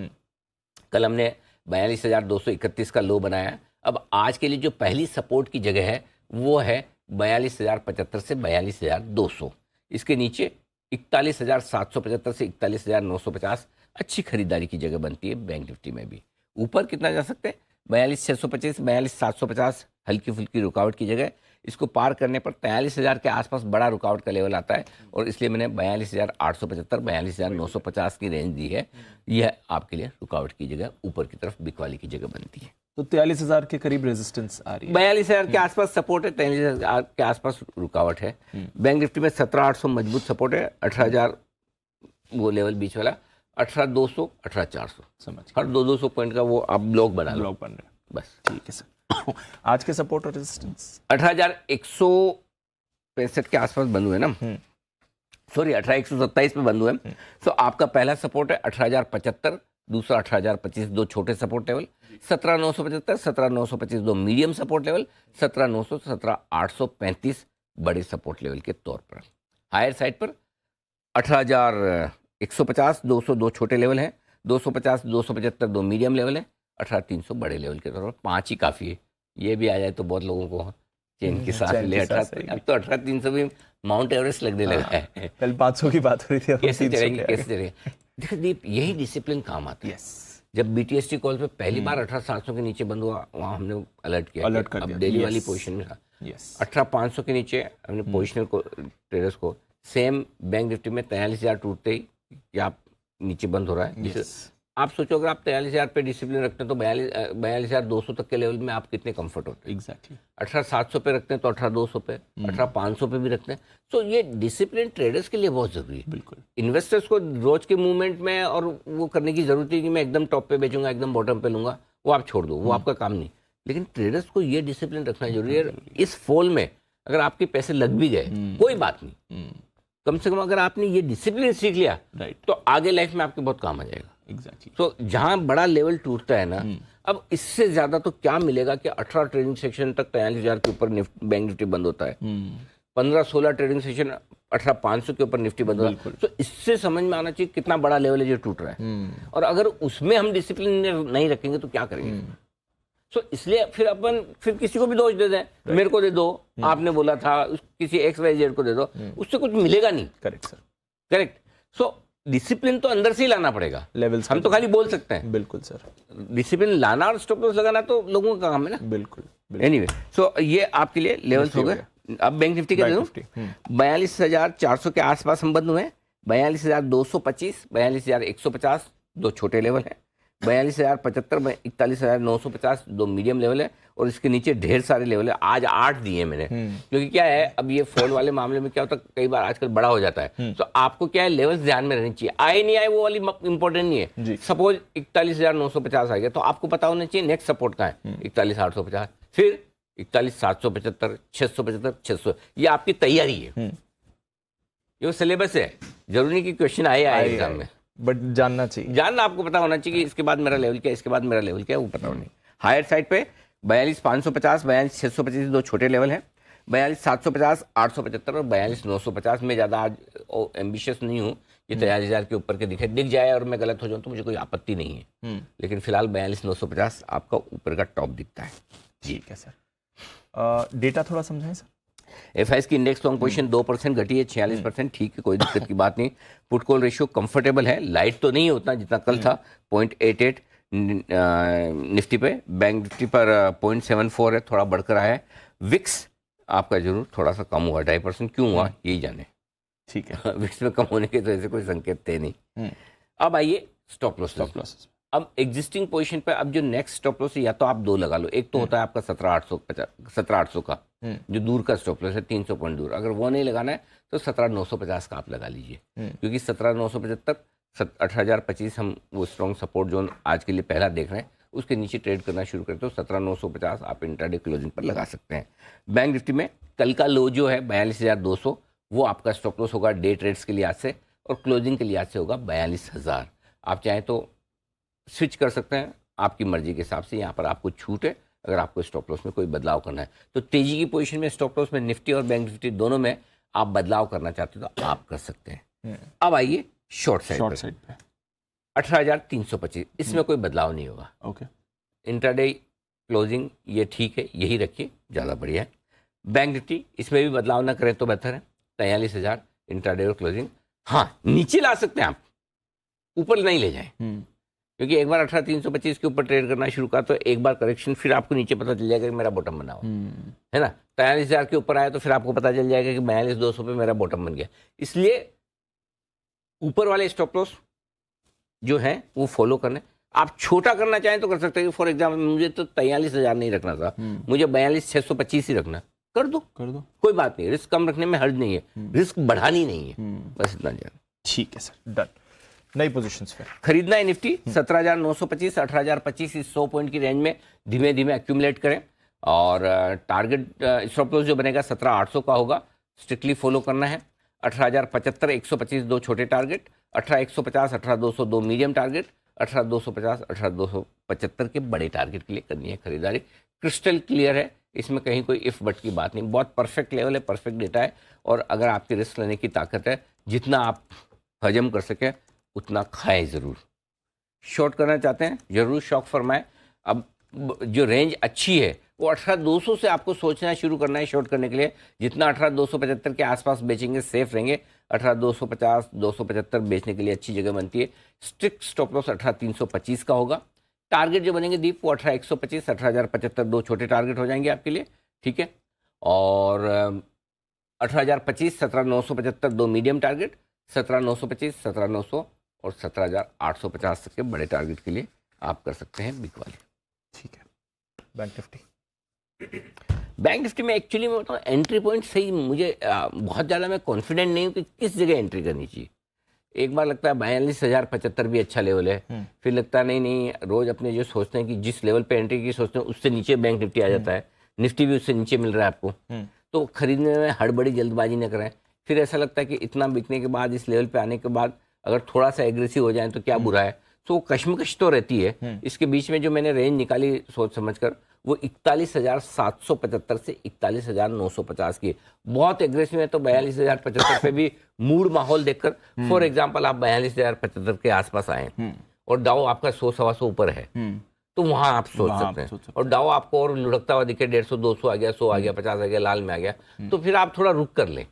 कल हमने 42,231 का लो बनाया। अब आज के लिए जो पहली सपोर्ट की जगह है वो है 42,075 से 42,200। इसके नीचे 41,775 से 41,950 अच्छी खरीदारी की जगह बनती है बैंक निफ्टी में भी। ऊपर कितना जा सकते हैं? 42,625 42,750 हल्की फुल्की रुकावट की जगह। इसको पार करने पर 43,000 के आसपास बड़ा रुकावट का लेवल आता है, और इसलिए मैंने 42,875 42,950 की रेंज दी है। यह आपके लिए रुकावट की जगह, ऊपर की तरफ बिकवाली की जगह बनती है। तो 43,000 के करीब रेजिस्टेंस आ रही है, 42,000 के आसपास सपोर्ट है, 43,000 के आसपास रुकावट है। बैंक निफ्टी में 17,800 मजबूत सपोर्ट है, 18,000 वो लेवल बीच वाला, 18,200 18,400 समझ, हर 200 पॉइंट का वो आप ब्लॉक बन रहे हैं बस। ठीक है सर। आज के सपोर्ट और रेजिस्टेंस 18,165 के आसपास बंद हुए ना, सॉरी 18,127 पे बंद हुए। तो आपका पहला सपोर्ट है 18,075, दूसरा 18,025, दो छोटे सपोर्ट लेवल। 17,975 17,925 दो मीडियम सपोर्ट लेवल। 17,900 17,835 बड़े सपोर्ट लेवल के तौर पर। हायर साइड पर 18,150 200 दो छोटे लेवल हैं। 250 275 दो मीडियम लेवल है। 18,300 बड़े लेवल के तौर पर। 5 ही काफ़ी है, ये भी आ जाए तो बहुत लोगों को चैन की सांस ले। 18,300 भी माउंट एवरेस्ट लगने लगा है। कल 500 की बात हो रही थी, कैसे चलेंगे कैसे चलेंगे। देखिए दीप, यही डिसिप्लिन काम आता है। जब BTST कॉल पे पहली बार 18,700 के नीचे बंद हुआ, वहाँ हमने अलर्ट किया, अब डेली वाली पोजीशन में था। 18,500 के नीचे हमने पोजिशनल को ट्रेडर्स को, सेम बैंक निफ्टी में 43,000 टूटते ही कि आप नीचे बंद हो रहा है। आप सोचो अगर आप 43,000 पे डिसिप्लिन रखते हैं तो 42,200 तक के लेवल में आप कितने कंफर्ट होते हैं। एग्जैक्टली 18,700 पे रखते हैं तो 18,200 पे, 18,500 पे भी रखते हैं। तो ये डिसिप्लिन ट्रेडर्स के लिए बहुत जरूरी है। बिल्कुल, इन्वेस्टर्स को रोज के मूवमेंट में और वो करने की जरूरत है कि मैं एकदम टॉप पे बेचूंगा, एकदम बॉटम पे लूंगा, वो आप छोड़ दो, वो आपका काम नहीं। लेकिन ट्रेडर्स को ये डिसिप्लिन रखना जरूरी है। इस फॉल में अगर आपके पैसे लग भी गए कोई बात नहीं, कम से कम अगर आपने ये डिसिप्लिन सीख लिया तो आगे लाइफ में आपके बहुत काम आ जाएगा। एग्जैक्टली। तो जहां बड़ा लेवल टूटता है ना, अब इससे ज्यादा तो क्या मिलेगा कि 18 ट्रेडिंग सेक्शन तक 43,000 के ऊपर बैंक निफ्टी बंद होता है। 15-16 ट्रेडिंग सेशन 18,500 के ऊपर निफ्टी बंद हुआ। तो इससे समझ में आना चाहिए कितना बड़ा लेवल है जो टूट रहा है, और अगर उसमें हम डिसिप्लिन नहीं रखेंगे तो क्या करेंगे। इसलिए फिर अपन फिर किसी को भी दोष दे दें, मेरे को दे दो, आपने बोला था, किसी XYZ को दे दो, उससे कुछ मिलेगा नहीं। Correct sir, correct. So discipline तो अंदर से ही लाना पड़ेगा, लेवल्स हम तो खाली बोल सकते हैं। बिल्कुल सर, डिसिप्लिन लाना और स्टॉप लॉस लगाना तो लोगों का काम है ना। बिल्कुल। एनीवे, सो ये आपके लिए लेवल्स हो गए। अब बैंक निफ्टी के दे दूं, 42,400 के आसपास हम बंद हुए। 42,225, 42,150 दो छोटे लेवल हैं। 42,075, 41,950 दो मीडियम लेवल है, और इसके नीचे ढेर सारे लेवल है। आज 8 दिए मैंने, क्योंकि क्या है, अब ये फॉल वाले मामले में क्या होता है, कई बार आजकल बड़ा हो जाता है, तो आपको क्या है, लेवल्स ध्यान में रहनी चाहिए। आए नहीं आए वो वाली इंपॉर्टेंट नहीं है। सपोज 41,950 आ गया, तो आपको पता होना चाहिए नेक्स्ट सपोर्ट का है 41,850, फिर 41,775, 675, 600। ये आपकी तैयारी है, ये सिलेबस है। जरूरी नहीं कि क्वेश्चन आए एग्जाम में, बट जानना चाहिए, जानना आपको पता होना चाहिए कि इसके बाद मेरा लेवल क्या है, इसके बाद मेरा लेवल क्या है, वो पता होना। हायर साइड पे 42,550, 42,625 दो छोटे लेवल हैं। 42,750, 875 और 42,950 में ज़्यादा आज एम्बिशियस नहीं हूँ। ये 43,000 के ऊपर के दिख जाए और मैं गलत हो जाऊँ तो मुझे कोई आपत्ति नहीं है, लेकिन फिलहाल 42,950 आपका ऊपर का टॉप दिखता है। ठीक है सर, डेटा थोड़ा समझाएं सर। FIs की इंडेक्स लॉन्ग पोजीशन 2% घटी है, 46%, ठीक है, कोई दिक्कत की बात नहीं। पुट कॉल रेशियो कंफर्टेबल है, लाइट तो नहीं है उतना जितना कल था, 0.88 निफ्टी पे। बैंक निफ्टी पर 0.74 है, थोड़ा बढ़कर आया है। विक्स आपका जरूर थोड़ा सा कम हुआ, 2.5%, क्यों हुआ यही जाने। ठीक है, विक्स में कम होने के तो ऐसे कोई संकेत थे नहीं। अब आइए स्टॉप लॉस। अब एग्जिस्टिंग पोजीशन पे अब जो नेक्स्ट स्टॉप लॉस है, या तो आप दो लगा लो। एक तो होता है आपका 17,800 का, जो दूर का स्टॉप लॉस है, 300 पॉइंट दूर। अगर वो नहीं लगाना है तो 17,950 का आप लगा लीजिए, क्योंकि 17,975, 18,025 हम वो स्ट्रॉन्ग सपोर्ट जोन आज के लिए पहला देख रहे हैं। उसके नीचे ट्रेड करना शुरू करते हो 17,950 आप इंट्राडे क्लोजिंग पर लगा सकते हैं। बैंक निफ्टी में कल का लो जो है 42,200, वो आपका स्टॉप लॉस होगा डे ट्रेड्स के लिहाज से, और क्लोजिंग के लिहाज से होगा 42,000। आप चाहें तो स्विच कर सकते हैं आपकी मर्जी के हिसाब से, यहाँ पर आपको छूट है। अगर आपको स्टॉप लॉस में कोई बदलाव करना है तो तेजी की पोजीशन में स्टॉप लॉस में निफ्टी और बैंक निफ्टी दोनों में आप बदलाव करना चाहते हो तो आप कर सकते हैं। अब आइए शॉर्ट साइड पे 18,325, इसमें कोई बदलाव नहीं होगा। ओके, इंट्राडे क्लोजिंग ये ठीक है, यही रखिए, ज़्यादा बढ़िया है। बैंक निफ्टी इसमें भी बदलाव ना करें तो बेहतर है, 43,000 इंट्राडे और क्लोजिंग। हाँ, नीचे ला सकते हैं आप, ऊपर नहीं ले जाएं, क्योंकि एक बार 18,325 के ऊपर ट्रेड करना शुरू करा तो एक बार करेक्शन, फिर आपको नीचे पता चल जाएगा कि मेरा बॉटम बना हुआ है ना। 43,000 के ऊपर आया तो फिर आपको पता चल जाएगा कि 42,200 पे मेरा बॉटम बन गया। इसलिए ऊपर वाले स्टॉप लॉस जो है वो फॉलो करने। आप छोटा करना चाहें तो कर सकते हैं। फॉर एग्जाम्पल मुझे तो 43,000 नहीं रखना था, मुझे 42,625 ही रखना, कर दो कोई बात नहीं, रिस्क कम रखने में हर्ज नहीं है, रिस्क बढ़ानी नहीं है, बस इतना जाना। ठीक है सर, डन। नई पोजीशंस पे खरीदना है निफ्टी 17,925, 18,025 इस 100 पॉइंट की रेंज में धीमे धीमे एक्यूमुलेट करें, और टारगेट स्टॉप लॉस जो बनेगा 17,800 का होगा, स्ट्रिक्टली फॉलो करना है। 18,075, 125 दो छोटे टारगेट, 18,150, 18,200 दो मीडियम टारगेट, 18,250, 18,275 के बड़े टारगेट के लिए करनी है खरीदारी। क्रिस्टल क्लियर है, इसमें कहीं कोई इफ बट की बात नहीं, बहुत परफेक्ट लेवल है, परफेक्ट डेटा है। और अगर आपकी रिस्क लेने की ताकत है, जितना आप हजम कर सकें उतना खाएं ज़रूर। शॉर्ट करना चाहते हैं जरूर शौक फरमाएं। अब जो रेंज अच्छी है वो 18,200 से आपको सोचना शुरू करना है शॉर्ट करने के लिए। जितना 18,275 के आसपास बेचेंगे सेफ रहेंगे। 18,250, 275 बेचने के लिए अच्छी जगह बनती है। स्ट्रिक्ट स्टॉप लॉस 18,325 का होगा। टारगेट जो बनेंगे दीप वो 18,125, 18,075 दो छोटे टारगेट हो जाएंगे आपके लिए, ठीक है। और 18,025, 17,975 दो मीडियम टारगेट, 17,925, 17,900 और 17,850 तक के बड़े टारगेट के लिए आप कर सकते हैं बिग वाले। ठीक है। बैंक निफ्टी में एक्चुअली मैं बताऊँ एंट्री पॉइंट सही, मुझे बहुत ज़्यादा मैं कॉन्फिडेंट नहीं हूँ कि किस जगह एंट्री करनी चाहिए। एक बार लगता है 42,075 भी अच्छा लेवल है, फिर लगता है नहीं रोज अपने जो सोचते हैं कि जिस लेवल पे एंट्री की सोचते हैं उससे नीचे बैंक निफ्टी आ जाता है, निफ्टी भी उससे नीचे मिल रहा है आपको, तो खरीदने में हड़बड़ी जल्दबाजी न करें। फिर ऐसा लगता है कि इतना बिकने के बाद इस लेवल पे आने के बाद अगर थोड़ा सा एग्रेसिव हो जाए तो क्या बुरा है। तो कश्मकश तो रहती है। इसके बीच में जो मैंने रेंज निकाली सोच समझकर वो 41,775 से 41,950 की, बहुत एग्रेसिव है। तो 42,075 पे भी मूड माहौल देखकर, फॉर एग्जांपल आप 42,075 के आसपास आए और डाउ आपका 100-125 ऊपर है, तो वहां आप सोच सकते हैं। और डाउ आपको और लुढ़कता हुआ दिखे, 150, 200 आ गया, 100 आ गया, 50 आ गया, लाल में आ गया, तो फिर आप थोड़ा रुक कर लें,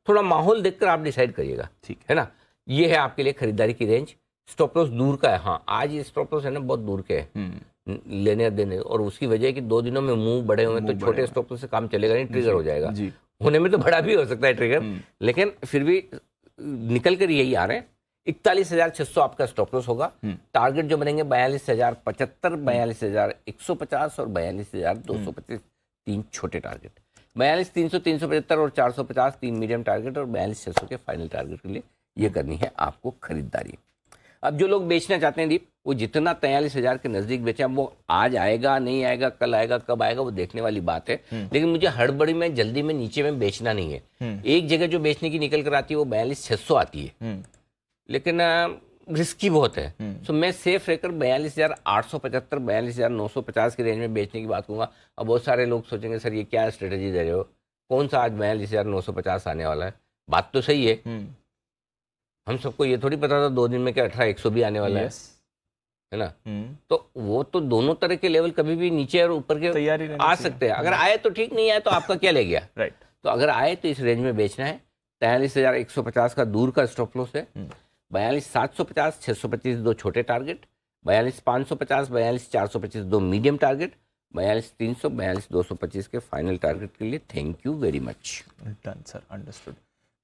थोड़ा माहौल देखकर आप डिसाइड करिएगा, ठीक है ना। ये है आपके लिए खरीदारी की रेंज। स्टॉप लॉस दूर का है, हाँ आज ये स्टॉप लॉस है ना बहुत दूर के है लेने देने, और उसकी वजह है कि 2 दिनों में मुंह बड़े हुए तो छोटे स्टॉप लॉस से काम चलेगा नहीं, ट्रिगर हो जाएगा। होने में तो बड़ा भी हो सकता है ट्रिगर, लेकिन फिर भी निकल कर यही आ रहे हैं। 41,600 आपका स्टॉप लॉस होगा। टारगेट जो बनेंगे 42,075, 42,150 और 42,225, 3 छोटे टारगेट। 42,300, 375 और 450 3 मीडियम टारगेट, और 42,600 के फाइनल टारगेट के लिए ये करनी है आपको खरीदारी। अब जो लोग बेचना चाहते हैं दीप, वो जितना 43,000 के नजदीक बेचे, अब वो आज आएगा नहीं आएगा, कल आएगा कब आएगा, वो देखने वाली बात है। लेकिन मुझे हड़बड़ी में जल्दी में नीचे में बेचना नहीं है। एक जगह जो बेचने की निकल कर आती है वो 42,600 आती है, लेकिन रिस्की बहुत है। तो मैं सेफ रहकर 42,875, 42,950 की रेंज में बेचने की बात करूंगा। अब बहुत सारे लोग सोचेंगे सर ये क्या स्ट्रेटेजी दे रहे हो, कौन सा आज 42,950 आने वाला है। बात तो सही है, हम सबको ये थोड़ी पता था 2 दिन में क्या 18,100 भी आने वाला है ना। तो वो तो दोनों तरह के लेवल कभी भी नीचे और ऊपर के तैयारी आ सकते हैं। अगर आए तो ठीक, नहीं आए तो आपका क्या ले गया, राइट। तो अगर आए तो इस रेंज में बेचना है। 43,150 का दूर का स्टॉप लॉस है, 42,750, 625 2 छोटे टारगेट, 42,550, 42,425 2 मीडियम टारगेट, 42,300, 42,225 के फाइनल टारगेट के लिए। Thank you very much. Done sir, understood.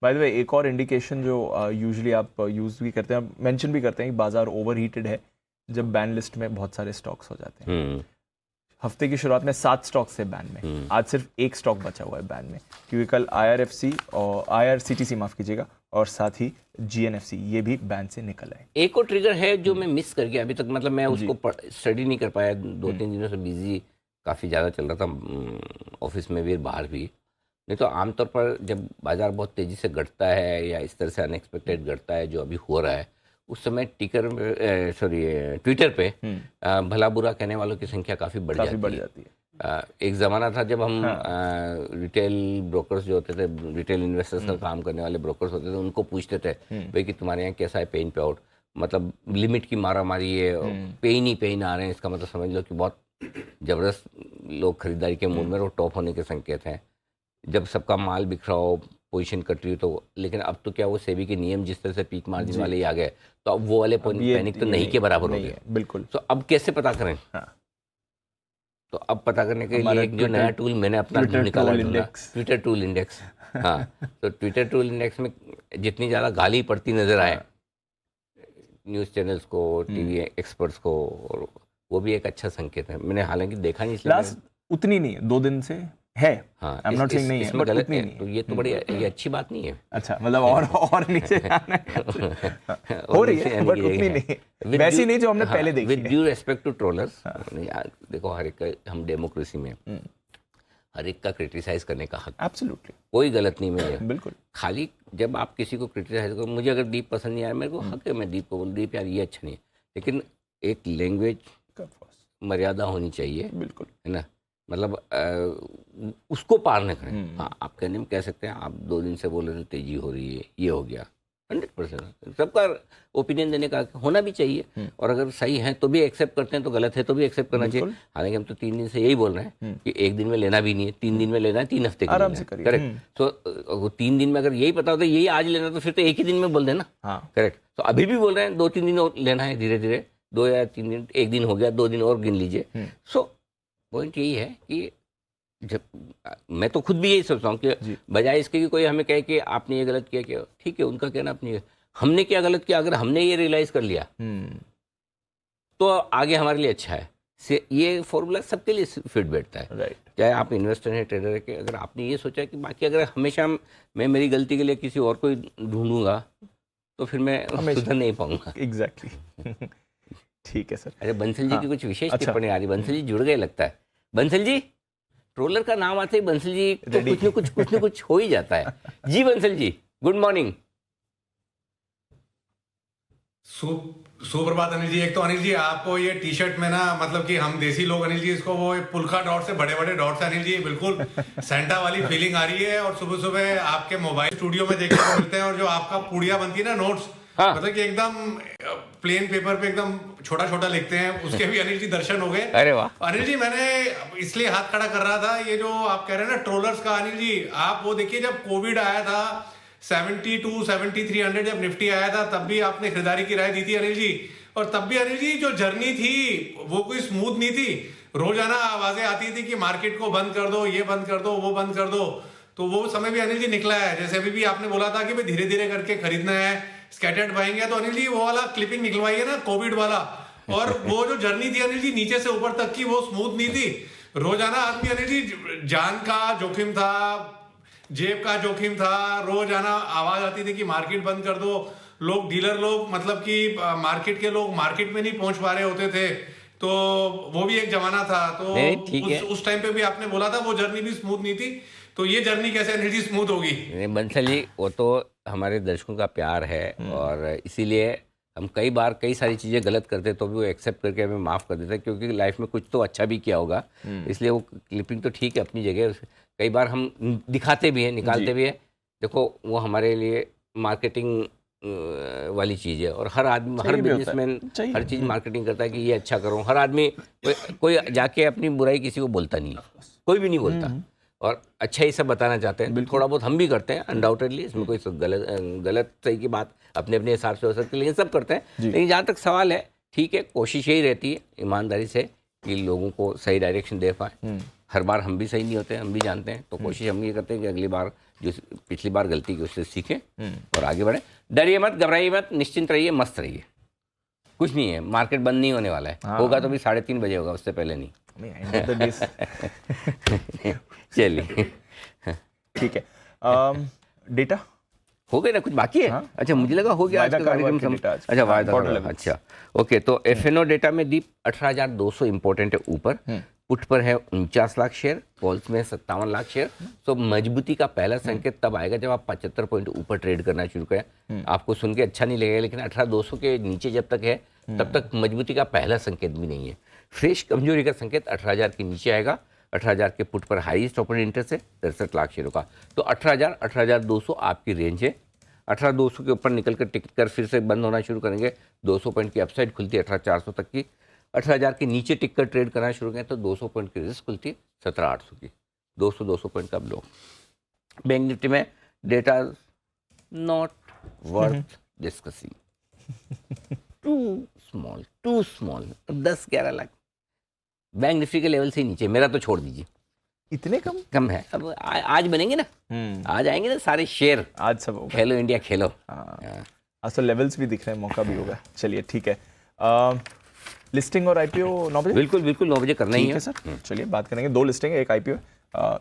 By the way, एक और इंडिकेशन जो यूजुअली आप यूज भी करते हैं, मेंशन भी करते हैं कि बाजार ओवरहीटेड है जब बैन लिस्ट में बहुत सारे स्टॉक्स हो जाते हैं। हफ्ते की शुरुआत में 7 स्टॉक्स थे बैन में, आज सिर्फ 1 स्टॉक बचा हुआ है बैन में, क्योंकि कल IRFC और IRCTC माफ कीजिएगा, और साथ ही GNFC ये भी बैन से निकल आए। एक और ट्रिगर है जो मैं मिस कर गया अभी तक, मतलब मैं उसको स्टडी नहीं कर पाया, 2-3 दिनों से बिजी काफ़ी ज़्यादा चल रहा था, ऑफिस में भी बाहर भी। नहीं तो आमतौर पर जब बाजार बहुत तेज़ी से घटता है या इस तरह से अनएक्सपेक्टेड घटता है जो अभी हो रहा है, उस समय ट्विटर पे भला बुरा कहने वालों की संख्या काफ़ी बढ़ जाती है। एक ज़माना था जब हम रिटेल ब्रोकर्स जो होते थे, रिटेल इन्वेस्टर्स का काम करने वाले ब्रोकर्स होते थे, उनको पूछते थे भाई कि तुम्हारे यहाँ कैसा है पेन पे आउट, मतलब लिमिट की मारा मारी है, पेन ही पेन आ रहे हैं, इसका मतलब समझ लो कि बहुत ज़बरदस्त लोग खरीदारी के मूड में, और टॉप होने के संकेत हैं। जब सबका माल बिखरा हो, पोजीशन कट रही हो, तो लेकिन अब तो क्या वो सेबी के नियम जिस तरह से पीक मार्जिन वाले ही आ गए, तो अब वो वाले पैनिक तो नहीं के बराबर हो गए। बिल्कुल। तो अब कैसे पता करें? हाँ। तो अब पता करने के लिए एक जो नया टूल मैंने अपना निकाला, ट्विटर टूल इंडेक्स। हाँ, तो ट्विटर टूल इंडेक्स में जितनी ज़्यादा गाली पड़ती नजर आए न्यूज़ चैनल्स को, टीवी एक्सपर्ट्स को, और वो भी एक अच्छा संकेत है। मैंने हालांकि देखा नहीं, लास्ट उतनी नहीं, 2 दिन से है। हाँ, I'm not saying नहीं है, बट गलत है, तो ये तो बड़ी ये अच्छी बात नहीं है। अच्छा, मतलब और नीचे जाना है। हो रही है बट उतनी नहीं, वैसी नहीं जो हमने पहले देखी। With due respect to trollers, देखो हर एक का, हम डेमोक्रेसी में हर एक का क्रिटिसाइज करने का हक, एब्सोल्युटली कोई गलत नहीं है, बिल्कुल। खाली जब आप किसी को क्रिटिसाइज करो, मुझे अगर दीप पसंद नहीं आया, मेरे को हक है, मैं दीप को बोल, दीप यार ये अच्छा नहीं है, लेकिन एक लैंग्वेज मर्यादा होनी चाहिए, बिल्कुल, है ना। मतलब उसको पार न करें। हाँ, आप कहने में कह सकते हैं, आप 2 दिन से बोल रहे थे तेजी हो रही है, ये हो गया, 100% सबका ओपिनियन देने का होना भी चाहिए, और अगर सही है तो भी एक्सेप्ट करते हैं, तो गलत है तो भी एक्सेप्ट करना चाहिए। हालांकि हम तो 3 दिन से यही बोल रहे हैं कि 1 दिन में लेना भी नहीं है, 3 दिन में लेना है, 3 हफ्ते आराम से करिए, करेक्ट। तो 3 दिन में अगर यही पता होता है यही आज लेना, तो फिर तो एक ही दिन में बोल देना, करेक्ट। तो अभी भी बोल रहे हैं 2-3 दिन और लेना है, धीरे धीरे 2 या 3 दिन, 1 दिन हो गया, 2 दिन और गिन लीजिए। सो पॉइंट यही है कि जब मैं तो खुद भी यही सोचता हूँ कि बजाय इसके कि कोई हमें कहे कि आपने ये गलत किया, क्या ठीक है, उनका कहना अपनी, हमने क्या गलत किया, अगर हमने ये रियलाइज कर लिया तो आगे हमारे लिए अच्छा है। ये फॉर्मूला सबके लिए फिट बैठता है, राइट। चाहे आप इन्वेस्टर हैं, ट्रेडर है, कि अगर आपने ये सोचा कि बाकी अगर हमेशा मैं मेरी गलती के लिए किसी और को ढूंढूंगा तो फिर मैं सुधर नहीं पाऊंगा। एग्जैक्टली। ठीक है सर। अरे बंसल जी की कुछ विशेष टिप्पणी आ रही, बंसल जी जुड़ गए लगता है। बंसल जी, ट्रोलर का नाम आते ही बंसल जी तो कुछ न कुछ हो ही जाता है। जी बंसल जी, गुड मॉर्निंग। सुप्रभात अनिल जी। एक तो अनिल जी आपको ये टी शर्ट में ना, मतलब कि हम देसी लोग अनिल जी इसको वो पुलका डॉट से बड़े बड़े डॉट से अनिल जी बिल्कुल सेंटा वाली फीलिंग आ रही है। और सुबह सुबह आपके मोबाइल स्टूडियो में देखने को मिलते हैं। और जो आपका पुड़िया बनती है ना नोट्स, हाँ। मतलब कि एकदम प्लेन पेपर पे एकदम छोटा छोटा लिखते हैं, उसके भी अनिल जी दर्शन हो गए। अरे वाह अनिल जी मैंने इसलिए हाथ खड़ा कर रहा था, ये जो आप कह रहे हैं ना ट्रोलर्स का, अनिल जी आप वो देखिए, जब कोविड आया था 72 7300 जब निफ्टी आया था, तब भी आपने खरीदारी की राय दी थी अनिल जी। और तब भी अनिल जी जो जर्नी थी वो कोई स्मूथ नहीं थी। रोजाना आवाजें आती थी कि मार्केट को बंद कर दो, ये बंद कर दो, वो बंद कर दो। तो वो समय भी अनिल जी निकला है। जैसे अभी भी आपने बोला था कि भाई धीरे धीरे करके खरीदना है, स्कैटर्ड बाइंग है। तो अनिल जी वो वाला क्लिपिंग निकलवाइए ना कोविड वाला। और वो जो जर्नी थी अनिल जी नीचे से ऊपर तक की, वो स्मूथ नहीं थी। रोजाना आदमी अनिल जी जान का जोखिम था, जेब का जोखिम था। रोजाना आवाज आती थी कि मार्केट बंद कर दो। लोग डीलर लोग, मतलब कि मार्केट के लोग मार्केट में नहीं पहुंच पा रहे होते थे। तो वो भी एक जमाना था। तो उस टाइम पे भी आपने बोला था वो जर्नी भी स्मूथ नहीं थी। तो ये जर्नी कैसे अनिल जी स्मूथ होगी? बंसल जी, वो तो हमारे दर्शकों का प्यार है और इसीलिए हम कई बार कई सारी चीज़ें गलत करते तो भी वो एक्सेप्ट करके हमें माफ़ कर देते हैं, क्योंकि लाइफ में कुछ तो अच्छा भी किया होगा। इसलिए वो क्लिपिंग तो ठीक है अपनी जगह, कई बार हम दिखाते भी हैं, निकालते भी हैं। देखो वो हमारे लिए मार्केटिंग वाली चीज़ है और हर आदमी, हर बिजनेसमैन हर चीज़ मार्केटिंग करता है कि ये अच्छा करो। हर आदमी कोई जाके अपनी बुराई किसी को बोलता नहीं है, कोई भी नहीं बोलता। और अच्छा ही सब बताना चाहते हैं, थोड़ा बहुत हम भी करते हैं अनडाउटेडली, इसमें कोई गलत सही की बात अपने अपने हिसाब से हो सकती है, लेकिन सब करते हैं। लेकिन जहाँ तक सवाल है, ठीक है, कोशिश यही रहती है ईमानदारी से कि लोगों को सही डायरेक्शन दे पाए। हर बार हम भी सही नहीं होते, हम भी जानते हैं। तो कोशिश हम ये करते हैं कि अगली बार जो पिछली बार गलती की उससे सीखें और आगे बढ़ें। डरिए मत, घबराइए मत, निश्चिंत रहिए, मस्त रहिए। कुछ नहीं है, मार्केट बंद नहीं होने वाला है। होगा तो भी 3:30 बजे होगा, उससे पहले नहीं। चलिए ठीक है। डेटा हो गए ना, कुछ बाकी है? हाँ? अच्छा, मुझे लगा हो गया आज का कार्यक्रम। अच्छा, वायदा। अच्छा, ओके। तो एफएनओ डेटा में दीप 18,200 इंपॉर्टेंट है ऊपर, पुट पर है 49 लाख शेयर, कॉल्स में 57 लाख शेयर। तो मजबूती का पहला संकेत तब आएगा जब आप 75 पॉइंट ऊपर ट्रेड करना शुरू करें। आपको सुन के अच्छा नहीं लगेगा, लेकिन 18,200 के नीचे जब तक है तब तक मजबूती का पहला संकेत भी नहीं है। फ्रेश कमजोरी का संकेत 18,000 के नीचे आएगा। 18,000 के पुट पर हाईएस्ट ओपन इंटरेस्ट है 63 लाख शेयरों का। तो 18,000 18,200 आपकी रेंज है। 18,200 के ऊपर निकल कर टिक कर फिर से बंद होना शुरू करेंगे, 200 पॉइंट की अपसाइड खुलती है 18,400 तक की। 18,000 के नीचे टिक कर ट्रेड करना शुरू करें तो 200 पॉइंट की रिस्क खुलती है 17,800 की। 200 पॉइंट का ब्लो। बैंक निफ्टी में data not worth discussing, too small 10-11 lakh bank Nifty के लेवल से ही नीचे। मेरा तो छोड़ दीजिए, इतने कम है। अब आज बनेंगे ना, आज आएंगे ना सारे शेयर, आज सब खेलो इंडिया खेलो। आज तो लेवल्स भी दिख रहे हैं, मौका भी होगा। चलिए ठीक है। लिस्टिंग और आईपीओ 9 बजे? बिल्कुल 9 बजे करना ही है सर। चलिए बात करेंगे, 2 लिस्टिंग है, 1 आईपीओ।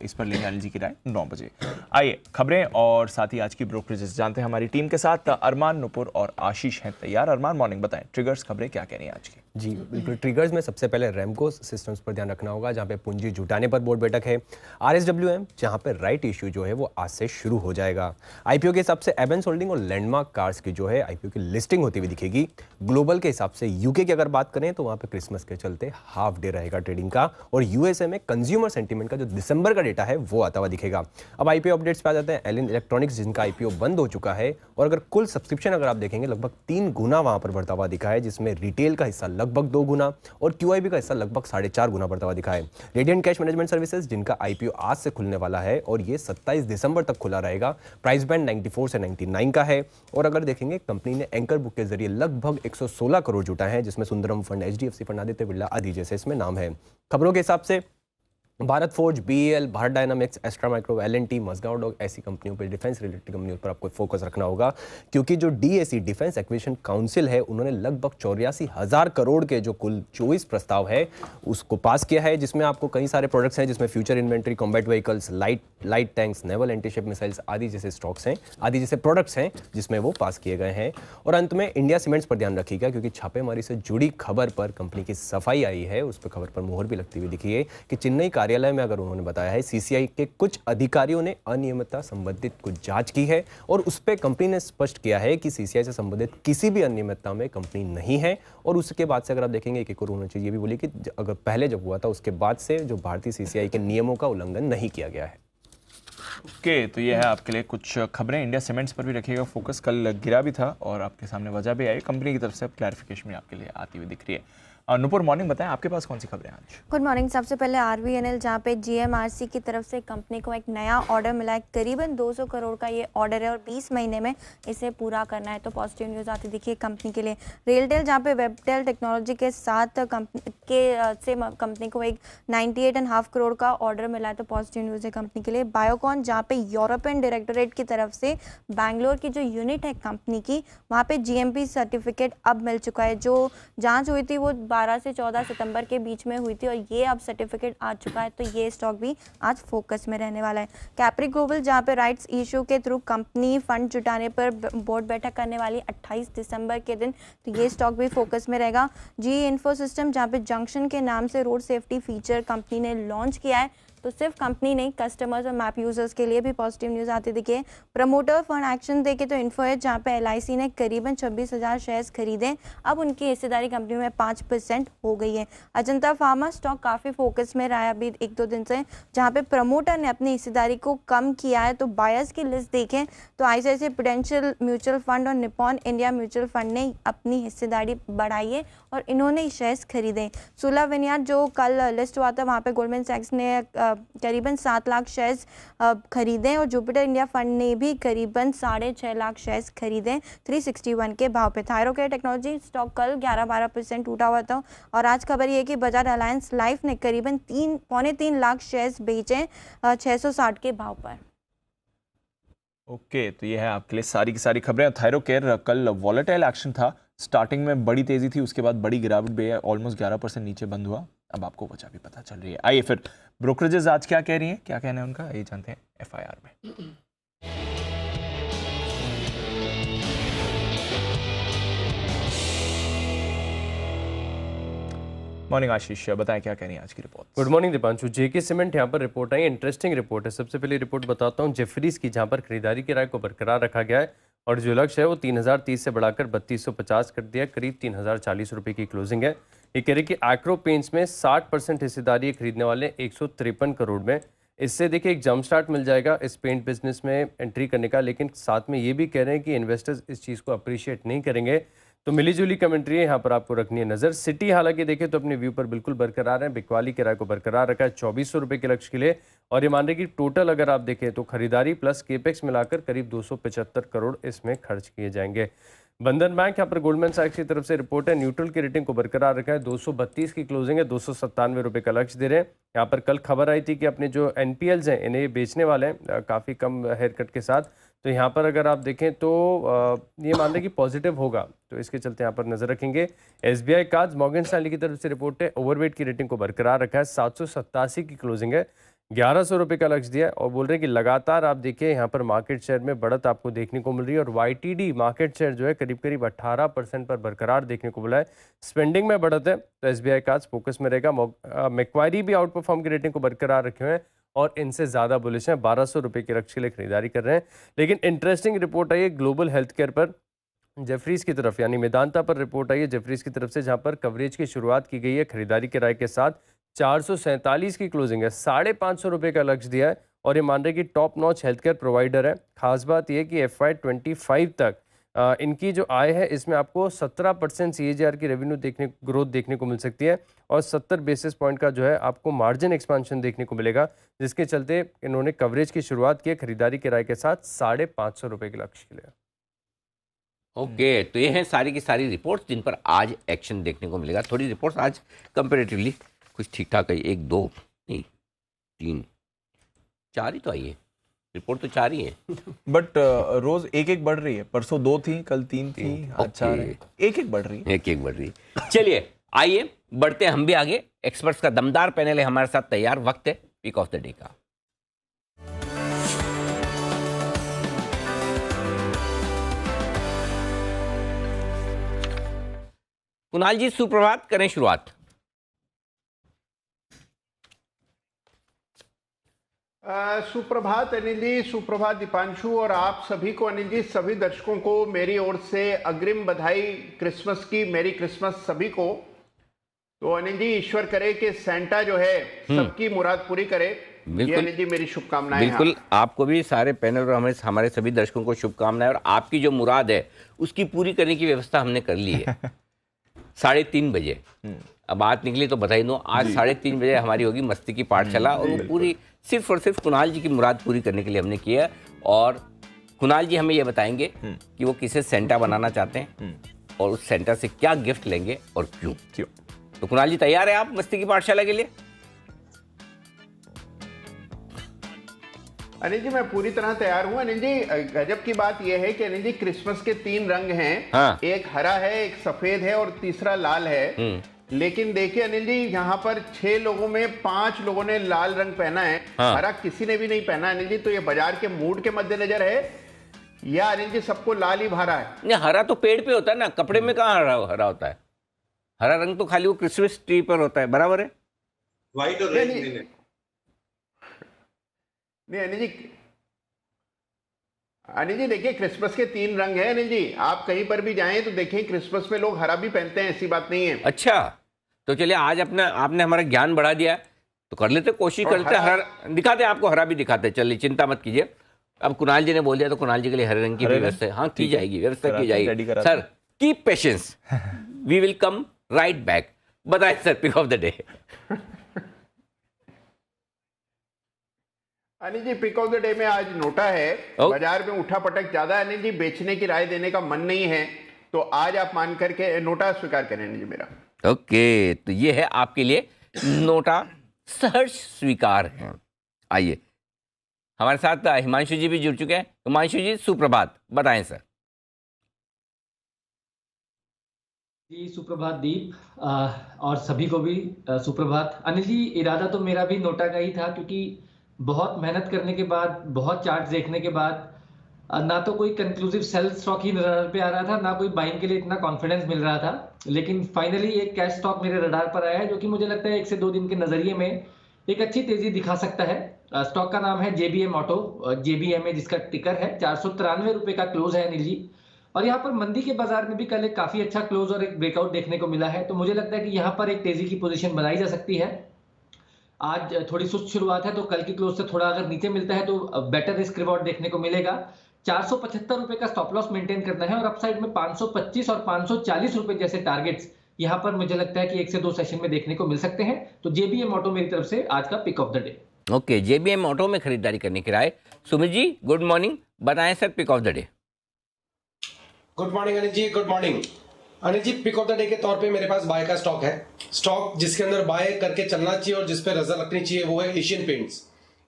इस पर लेंगे अनिल जी की राय 9 बजे। आइए खबरें और साथ ही आज की ब्रोकरेजेस जानते हैं। हमारी टीम के साथ अरमान, नुपुर और आशीष हैं तैयार। अरमान, मॉर्निंग, बताएं ट्रिगर्स खबरें क्या कह रही हैं आज की? जी बिल्कुल, ट्रिगर्स में सबसे पहले रैमको सिस्टम्स पर ध्यान रखना होगा, जहां पे पूंजी जुटाने पर बोर्ड बैठक है। आरएसडब्ल्यूएम, जहां पे राइट इश्यू जो है वो आज से शुरू हो जाएगा। आईपीओ के हिसाब से एवेंस होल्डिंग और लैंडमार्क कार्स की जो है आईपीओ की लिस्टिंग होती हुई दिखेगी। ग्लोबल के हिसाब से यूके की अगर बात करें तो वहां पे क्रिसमस के चलते हाफ डे रहेगा ट्रेडिंग का। और यूएसए में कंज्यूमर सेंटीमेंट का जो दिसंबर का डेटा है वो आता हुआ दिखेगा। अब आईपीओ अपडेट्स पे आ जाते हैं। एलिन इलेक्ट्रॉनिक्स, जिनका आईपीओ बंद हो चुका है, और अगर कुल सब्सक्रिप्शन अगर आप देखेंगे लगभग 3 गुना वहां पर बढ़ता हुआ दिखा है, जिसमें रिटेल का हिस्सा लगभग 2 गुना और क्यूआईबी का हिस्सा लगभग 4.5 गुना बढ़ता हुआ दिखा है। रेडिएंट कैश मैनेजमेंट सर्विसेज, जिनका आईपीओ आज से खुलने वाला है और ये 27 दिसंबर तक खुला रहेगा। प्राइस बैंड 94 से 99 का है। और अगर देखेंगे कंपनी ने एंकर बुक के जरिए लगभग 116 करोड़ जुटा है, जिसमें Sundaram fund, HDFC fund, Aditya Birla आदि जैसे इसमें नाम है। खबरों के हिसाब से Bharat Forge, BL, Bharat Dynamics, Astra Micro, LNT, Mazagon dock, ऐसी कंपनियों पर, डिफेंस रिलेटेड कंपनियों पर आपको फोकस रखना होगा, क्योंकि जो डीएसी डिफेंस एक्विजिशन काउंसिल है उन्होंने लगभग 84,000 करोड़ के जो कुल 24 प्रस्ताव है उसको पास किया है, जिसमें आपको कई सारे प्रोडक्ट्स हैं, जिसमें future inventory, combat vehicles, light tanks, naval antiship missiles आदि जैसे स्टॉक्स हैं, आदि जैसे प्रोडक्ट्स हैं जिसमें वो पास किए गए हैं। और अंत में इंडिया सीमेंट्स पर ध्यान रखिएगा, क्योंकि छापेमारी से जुड़ी खबर पर कंपनी की सफाई आई है, उस पर खबर पर मोहर भी लगती हुई दिखी है कि चेन्नई कार्यालय में अगर उन्होंने बताया है सीसीआई के कुछ अधिकारियों ने अनियमितता संबंधित कुछ जांच की है और उस पर कंपनी ने स्पष्ट किया है कि सीसीआई से संबंधित किसी भी अनियमितता में कंपनी नहीं है। और उसके बाद से अगर आप देखेंगे एक और उन्होंने चीज ये भी बोली कि अगर पहले जब हुआ था उसके बाद से जो भारतीय सीसीआई के नियमों का उल्लंघन नहीं किया गया है। ओके, तो ये है आपके लिए कुछ खबरें। इंडिया सीमेंट्स पर भी रखिएगा फोकस, कल गिरा भी था और आपके सामने वजह भी आई, कंपनी की तरफ से अब क्लैरिफिकेशन भी आपके लिए आती हुई दिख रही है। नुपुर, मॉर्निंग बताएं आपके पास कौन सी खबरें आज? Good morning. सबसे पहले आरवीएनएल, जहाँ पे जीएमआरसी की तरफ से कंपनी को एक नया ऑर्डर मिला है, करीबन 200 करोड़ का ये ऑर्डर है और 20 महीने में इसे पूरा करना है, तो पॉजिटिव न्यूज़ आती दिखी कंपनी के लिए। रेलटेल, जहाँ पे वेबटेल टेक्नोलॉजी के साथ कंपनी को एक 98.5 करोड़ का ऑर्डर मिला है, तो पॉजिटिव न्यूज़ है कंपनी के लिए। बायोकॉन, जहाँ पे यूरोपियन डायरेक्टोरेट की तरफ से बैंगलोर की जो यूनिट है कंपनी की, वहाँ पे जीएमपी सर्टिफिकेट अब मिल चुका है। जो जाँच हुई थी वो 12 से 14 सितंबर के बीच में हुई थी और ये अब सर्टिफिकेट आ चुका है, तो ये स्टॉक भी आज फोकस में रहने वाला है। कैप्री ग्लोबल, जहाँ पे राइट्स इशू के थ्रू कंपनी फंड जुटाने पर बोर्ड बैठक करने वाली 28 दिसंबर के दिन, तो ये स्टॉक भी फोकस में रहेगा। जी इन्फो सिस्टम, जहाँ पे जंक्शन के नाम से रोड सेफ्टी फीचर कंपनी ने लॉन्च किया है, तो सिर्फ कंपनी नहीं, कस्टमर्स और मैप यूजर्स के लिए भी पॉजिटिव न्यूज़ आती दिखे। प्रमोटर फंड एक्शन देखे तो इन्फो है, जहाँ पे एलआईसी ने करीबन 26,000 शेयर्स खरीदे, अब उनकी हिस्सेदारी कंपनी में 5% हो गई है। अजंता फार्मा स्टॉक काफ़ी फोकस में रहा है अभी 1-2 दिन से, जहाँ पे प्रमोटर ने अपनी हिस्सेदारी को कम किया है। तो बायर्स की लिस्ट देखें तो आईसीआईसीआई प्रूडेंशियल म्यूचुअल फंड और निपॉन इंडिया म्यूचुअल फंड ने अपनी हिस्सेदारी बढ़ाई है और इन्होंने शेयर्स खरीदे। सुला विनियार्ड, जो कल लिस्ट हुआ था, वहाँ पे गोल्डमैन सैक्स ने करीबन 7 लाख शेयर्स खरीदे और जुपिटर इंडिया फंड ने भी करीबन 6.5 लाख शेयर्स खरीदे 361 के भाव पे। थायरोकेयर टेक्नोलॉजी स्टॉक कल 11-12% टूटा हुआ था और आज खबर ये है कि बजाज अलायंस लाइफ ने करीबन 3.25 लाख शेयर्स बेचे 660 के भाव पर। ओके, तो ये है आपके लिए सारी की सारी खबरें। थायरोकेयर कल वॉलेटाइल एक्शन था, स्टार्टिंग में बड़ी तेजी थी, उसके बाद बड़ी गिरावट भी है, ऑलमोस्ट 11% नीचे बंद हुआ। अब आपको वजह भी पता चल रही है। आइए फिर ब्रोकरेजेस आज क्या कह रही हैं, क्या कहना है उनका, ये जानते हैं एफआईआर में। मॉर्निंग आशीष, बताएं क्या कह रही है आज की रिपोर्ट? Good morning Deepanshu. JK cement यहाँ पर रिपोर्ट आई, इंटरेस्टिंग रिपोर्ट है। सबसे पहले रिपोर्ट बताता हूँ जेफरीज की, जहाँ पर खरीदारी की राय को बरकरार रखा गया है और जो लक्ष्य है वो 3030 से बढ़ाकर 3250 कर दिया, करीब 3040 रुपये की क्लोजिंग है। ये कह रही कि एग्रो पेंट्स में 60% हिस्सेदारी खरीदने वाले 153 करोड़ में। इससे देखिए एक जंप स्टार्ट मिल जाएगा इस पेंट बिजनेस में एंट्री करने का, लेकिन साथ में ये भी कह रहे हैं कि इन्वेस्टर्स इस चीज़ को अप्रिशिएट नहीं करेंगे, तो मिलीजुली कमेंट्री है, यहाँ पर आपको रखनी है नज़र। सिटी हालांकि देखें तो अपने व्यू पर बिल्कुल बरकरार है, बिकवाली किराए को बरकरार रखा है 2400 रुपये के लक्ष्य के लिए और ये मान रहे कि टोटल अगर आप देखें तो खरीदारी प्लस केपेक्स मिलाकर करीब 275 करोड़ इसमें खर्च किए जाएंगे। बंधन बैंक, यहाँ पर गोल्डमैन सैक्स की तरफ से रिपोर्ट है, न्यूट्रल की रेटिंग को बरकरार रखा है, 232 की क्लोजिंग है, 297 रुपये का लक्ष्य दे रहे हैं। यहाँ पर कल खबर आई थी कि अपने जो एनपीएल्स हैं इन्हें बेचने वाले हैं काफ़ी कम हेयर कट के साथ, तो यहाँ पर अगर आप देखें तो ये मान लें कि पॉजिटिव होगा, तो इसके चलते यहाँ पर नजर रखेंगे। एसबीआई कार्ड्स, मॉर्गन स्टैनली की तरफ से रिपोर्ट है, ओवरवेट की रेटिंग को बरकरार रखा है, 787 की क्लोजिंग है, 1100 रुपये का लक्ष्य दिया है और बोल रहे हैं कि लगातार आप देखिए यहाँ पर मार्केट शेयर में बढ़त आपको देखने को मिल रही है और वाईटीडी मार्केट शेयर जो है करीब करीब 18% पर बरकरार देखने को मिला है। स्पेंडिंग में बढ़त है तो एसबीआई कार्ड्स फोकस में रहेगा। मैक्वायरी भी आउट परफॉर्म की रेटिंग को बरकरार रखे हुए हैं और इनसे ज़्यादा बुलिश हैं, 1200 रुपये के लक्ष्य के लिए खरीदारी कर रहे हैं। लेकिन इंटरेस्टिंग रिपोर्ट आई है ग्लोबल हेल्थ केयर पर, जेफरीज की तरफ यानी मेदांता पर रिपोर्ट आई है जेफरीज की तरफ से, जहाँ पर कवरेज की शुरुआत की गई है खरीदारी के राय के साथ, 447 की क्लोजिंग है, 550 रुपये का लक्ष्य दिया है और ये मान रहे कि top notch health care provider है। खास बात यह कि FY25 तक इनकी जो आय है इसमें आपको 17% CAGR की रेवेन्यू ग्रोथ देखने को मिल सकती है और 70 बेसिस पॉइंट का जो है आपको मार्जिन एक्सपांशन देखने को मिलेगा, जिसके चलते इन्होंने कवरेज की शुरुआत की खरीदारी के राय के साथ 550 रुपये के लक्ष्य के लिए। ओके, तो ये हैं सारी की सारी रिपोर्ट्स जिन पर आज एक्शन देखने को मिलेगा। थोड़ी रिपोर्ट्स आज कंपेरेटिवली कुछ ठीक ठाक है, 1 2 नहीं 3 4 ही तो आई है रिपोर्ट, तो 4 ही है बट रोज एक बढ़ रही है, परसों 2 थी, कल 3 थी, अच्छा एक बढ़ रही है, एक बढ़ रही है। चलिए आइए बढ़ते हैं हम भी आगे। एक्सपर्ट्स का दमदार पैनल है हमारे साथ तैयार, वक्त है पिक ऑफ द डे का। कुणाल जी सुप्रभात, करें शुरुआत। सुप्रभात अनिल जी, सुप्रभात दीपांशु, और आप सभी को अनिल जी, सभी दर्शकों को मेरी ओर से अग्रिम बधाई क्रिसमस की। मेरी क्रिसमस सभी को। तो अनिल जी, ईश्वर करे कि सेंटा जो है सबकी मुराद पूरी करे। ये अनिल जी मेरी शुभकामनाएं हैं। बिल्कुल, आपको भी, सारे पैनल और हमारे सभी दर्शकों को शुभकामनाएं, और आपकी जो मुराद है उसकी पूरी करने की व्यवस्था हमने कर ली है। 3:30 बजे अब बात निकली तो बधाई दो। आज 3:30 बजे हमारी होगी मस्ती की पाठशाला, और वो पूरी सिर्फ और सिर्फ कुणाल जी की मुराद पूरी करने के लिए हमने किया। और कुणाल जी हमें ये बताएंगे कि वो किसे सेंटा बनाना चाहते हैं और उस सेंटा से क्या गिफ्ट लेंगे और क्यों। तो कुणाल जी, तैयार है आप मस्ती की पाठशाला के लिए? अनिल जी, मैं पूरी तरह तैयार हूँ। अनिल जी, गजब की बात यह है कि अनिल जी, क्रिसमस के 3 रंग हैं। हाँ। एक हरा है, एक सफेद है और तीसरा लाल है। लेकिन देखिए अनिल जी, यहाँ पर 6 लोगों में 5 लोगों ने लाल रंग पहना है। हाँ। हरा किसी ने भी नहीं पहना अनिल जी। तो ये बाजार के मूड के मद्देनजर है या अनिल जी सबको लाल ही भरा है? नहीं, हरा तो पेड़ पे होता है ना, कपड़े में कहाँ हरा होता है? हरा रंग तो खाली वो क्रिसमस ट्री पर होता है, बराबर है। व्हाइट और रेड नहीं अनिल जी देखिए, क्रिसमस के 3 रंग हैं अनिल जी। आप कहीं पर भी जाएं तो देखें, क्रिसमस में लोग हरा भी पहनते हैं, ऐसी बात नहीं है। अच्छा, तो चलिए, आज आपने हमारा ज्ञान बढ़ा दिया, तो कर लेते, कोशिश करते, हरा दिखाते, आपको हरा भी दिखाते। चलिए, चिंता मत कीजिए। अब कुणाल जी ने बोल दिया तो कुणाल जी के लिए हरे रंग की व्यवस्था, हाँ, की जाएगी, व्यवस्था की जाएगी। Sir, keep patience, we will come right back. बताएं sir, pick of the day. Anil ji, pick of the day में आज नोटा है। बाजार में उठा पटक ज्यादा है अनिल जी, बेचने की राय देने का मन नहीं है, तो आज आप मान करके नोटा स्वीकार करें अनिल जी मेरा। ओके, तो ये है आपके लिए नोटा, सहर्ष स्वीकार है। आइए, हमारे साथ हिमांशु जी भी जुड़ चुके हैं। हिमांशु जी, सुप्रभात, बताएं सर। जी सुप्रभात दीप, और सभी को भी सुप्रभात। अनिल जी, इरादा तो मेरा भी नोटा का ही था, क्योंकि बहुत मेहनत करने के बाद, बहुत चार्ट देखने के बाद, ना तो कोई कंक्लूसिव सेल स्टॉक ही रडार पे आ रहा था, ना कोई बाइंग के लिए इतना कॉन्फिडेंस मिल रहा था। लेकिन फाइनली एक कैश स्टॉक मेरे रडार पर आया है, जो कि मुझे लगता है 1 से 2 दिन के नजरिए में एक अच्छी तेजी दिखा सकता है। स्टॉक का नाम है JBM ऑटो, JBM जिसका टिकर है। 493 रुपए का क्लोज है अनिल जी। और यहाँ पर मंदी के बाजार में भी कल एक काफी अच्छा क्लोज और एक ब्रेकआउट देखने को मिला है, तो मुझे लगता है कि यहाँ पर एक तेजी की पोजीशन बनाई जा सकती है। आज थोड़ी सुस्त शुरुआत है, तो कल की क्लोज से थोड़ा अगर नीचे मिलता है तो बेटर रिस्क रिवॉर्ड देखने को मिलेगा। 475 रुपए का स्टॉप लॉस मेंटेन करना है, और अपसाइड में 525 और 540 रुपए जैसे टारगेट्स यहाँ पर मुझे लगता है कि 1 से 2 सेशन में देखने को मिल सकते हैं। तो JBM ऑटो मेरी तरफ से आज का pick of the day. Okay, JBM auto में खरीदारी करने की राय। सुमित जी, गुड मॉर्निंग, बताएं sir, pick of the day. Good morning Anil ji, good morning Anil ji. Pick of the day के तौर पे मेरे पास बाय का स्टॉक है। स्टॉक जिसके अंदर बाय करके चलना चाहिए और जिस पे नजर रखनी चाहिए वो है एशियन पेंट्स।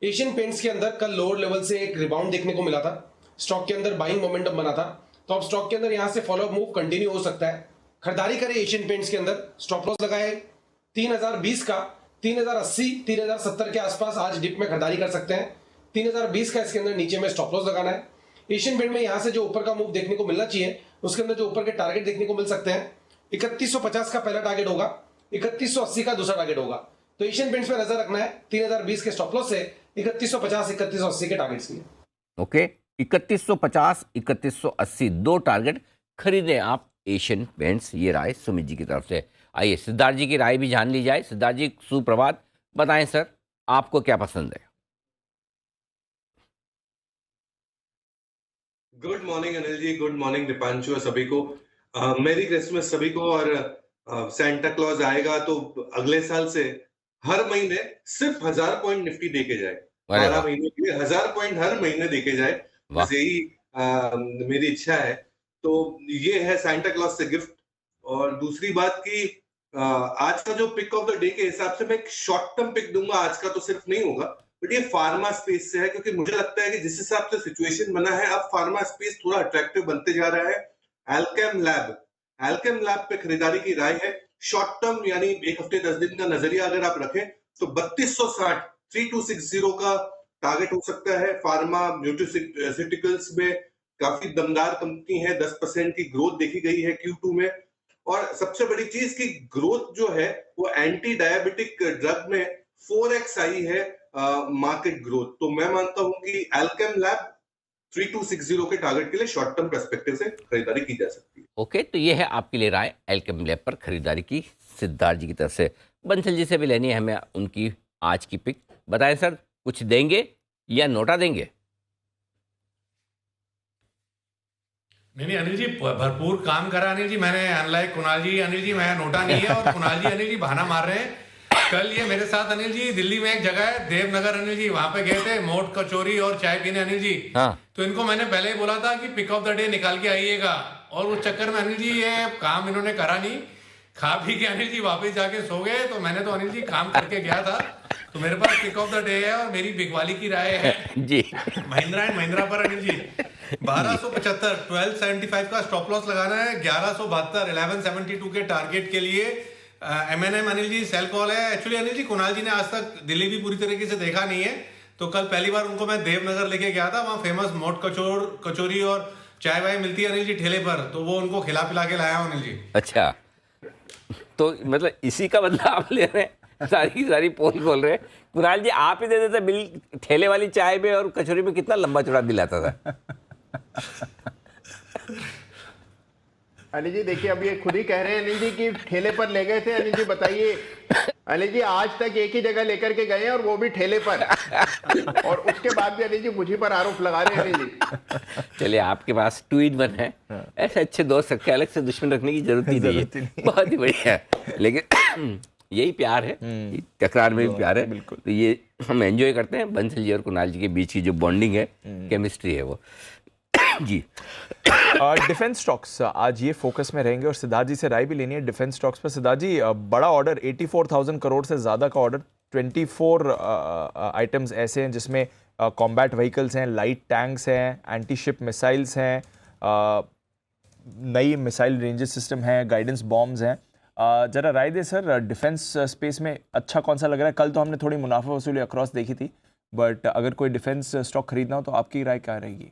एशियन पेंट्स के अंदर कल लोअर लेवल से एक रिबाउंड देखने को मिला था, स्टॉक के अंदर बाइंग मोमेंटम बना था, तो अब स्टॉक के अंदर यहां से फॉलोअप मूव कंटिन्यू हो सकता है। खरीदारी करें एशियन पेंट्स के अंदर। स्टॉप लॉस लगाए 3020 का, 3080 3070 के आसपास आज डिप में खरीदारी कर सकते हैं। 3020 का इसके अंदर नीचे में स्टॉप लॉस लगाना है। एशियन पेंट में यहां से जो ऊपर का मूव देखने को मिलना चाहिए, उसके अंदर जो ऊपर के टारगेट देखने को मिल सकते हैं, 3150 का पहला टारगेट होगा, 3180 का दूसरा टारगेट होगा। तो एशियन पेंट्स पे नजर रखना है 3020 के स्टॉप लॉस से 3150 3180 के टारगेट्स लिए। ओके, 3150 3180 2 टारगेट खरीदें आप एशियन पेंट्स। ये राय सुमित जी की तरफ से। आइए, सिद्धार्थ जी की राय भी जान ली जाए। सिद्धार्थ जी, सुप्रभात, बताएं सर, आपको क्या पसंद है? Good morning Anil ji, good morning Deepanshu और सभी को। मेरी क्रिसमस सभी को। और सेंटा क्लॉज आएगा तो अगले साल से हर महीने सिर्फ 1000 पॉइंट निफ्टी देके जाए। 12 महीने के लिए 1000 पॉइंट हर महीने देके जाए, बस यही मेरी इच्छा है। तो ये है सेंटा क्लॉज से गिफ्ट। और दूसरी बात की आज का जो पिक ऑफ द डे के हिसाब से मैं एक शॉर्ट टर्म पिक दूंगा, आज का तो सिर्फ नहीं होगा, बट ये फार्मा स्पेस से है, क्योंकि मुझे लगता है कि जिस हिसाब से सिचुएशन बना है अब फार्मा स्पेस थोड़ा अट्रैक्टिव बनते जा रहा है। एल्केम लैब पे खरीदारी की राय है। शॉर्ट टर्म यानी 1 हफ्ते 10 दिन का नजरिया अगर आप रखें तो 3260 3260 का टारगेट हो सकता है। फार्मा न्यूट्रास्यूटिकल्स में काफी दमदार कंपनी है, 10% की ग्रोथ देखी गई है Q2 में। और सबसे बड़ी चीज की ग्रोथ जो है वो एंटी डायबिटिक ड्रग में 4x आई है मार्केट ग्रोथ। तो मैं मानता हूं कि अल्केम लैब 3260 के टारगेट के लिए शॉर्ट टर्म पर्सपेक्टिव से खरीदारी की जा सकती है। ओके, तो ये है आपके लिए राय अल्केम लैब पर खरीदारी की सिद्धार्थ जी की तरफ से। बंसल जी से भी लेनी है हमें उनकी आज की पिक। बताएं सर, कुछ देंगे या नोटा देंगे? नहीं अनिल जी, भरपूर काम करा अनिल जी मैंने, अनलाइक कुणाल जी। अनिल जी मैं नोटा नहीं है, और कुणाल जी अनिल जी बहाना मार रहे हैं। कल ये मेरे साथ अनिल जी दिल्ली में एक जगह है देवनगर अनिल जी, वहां पे गए थे मोट कचौरी और चाय पीने अनिल जी। हाँ। तो इनको मैंने पहले ही बोला था कि पिक ऑफ द डे निकाल के आइएगा, और उस चक्कर में अनिल जी ये काम इन्होंने करा नहीं। खा पी के अनिल जी वापस जाके सो गए। तो मैंने तो अनिल जी काम करके गया था, तो मेरे पास पिक ऑफ द डे है और मेरी बिकवाली की राय है जी महिंद्रा एंड महिंद्रा पर अनिल जी 1275 1275 का स्टॉप लॉस लगाना है, 1172 1172 के टारगेट के लिए M&M Anil ji cell call है। एक्चुअली अनिल जी कुणाल जी ने आज तक दिल्ली भी पूरी तरीके से देखा नहीं है, तो कल पहली बार उनको मैं देवनगर लेके गया था। वहाँ फेमस मोट कचौरी और चाय वाय मिलती है अनिल जी ठेले पर, तो वो उनको खिला पिला के लाया हूँ अनिल जी। अच्छा, तो मतलब इसी का बदला आप ले रहे हैं, सारी पोल खोल रहे हैं। कुणाल जी आप ही दे देते बिल ठेले वाली चाय में और कचौरी में, कितना लंबा चौड़ा बिल आता था। अनिल जी देखिए, अब ये खुद ही कह रहे हैं अनिल जी कि ठेले पर ले गए थे। अनिल जी बताइए, अनिल जी आज तक एक ही जगह लेकर के गए हैं और वो भी ठेले पर, और उसके बाद भी अनिल जी मुझे पर आरोप लगा रहे हैं अनिल जी। चलिए, आपके पास 2 in 1 है। ऐसे अच्छे दोस्त रखे, अलग से दुश्मन रखने की जरूरत ही नहीं है। बहुत ही बढ़िया। लेकिन यही प्यार है, टकरार में भी प्यार है। बिल्कुल। तो ये हम एंजॉय करते हैं। बंसल जी और कुणाल जी के बीच की जो बॉन्डिंग है, केमिस्ट्री है वो। जी डिफेंस स्टॉक्स आज ये फोकस में रहेंगे, और सिद्धार्थ जी से राय भी लेनी है डिफेंस स्टॉक्स पर। सिद्धार्थ जी, बड़ा ऑर्डर 84,000 करोड़ से ज़्यादा का ऑर्डर, 24 आइटम्स ऐसे हैं जिसमें कॉम्बैट व्हीकल्स हैं, लाइट टैंक्स हैं, एंटी शिप मिसाइल्स हैं, नई मिसाइल रेंजेस सिस्टम है, गाइडेंस बॉम्ब्स हैं। जरा राय दे सर, डिफेंस स्पेस में अच्छा कौन सा लग रहा है? कल तो हमने थोड़ी मुनाफा वसूली अक्रॉस देखी थी, बट अगर कोई डिफेंस स्टॉक खरीदना हो तो आपकी राय क्या रहेगी?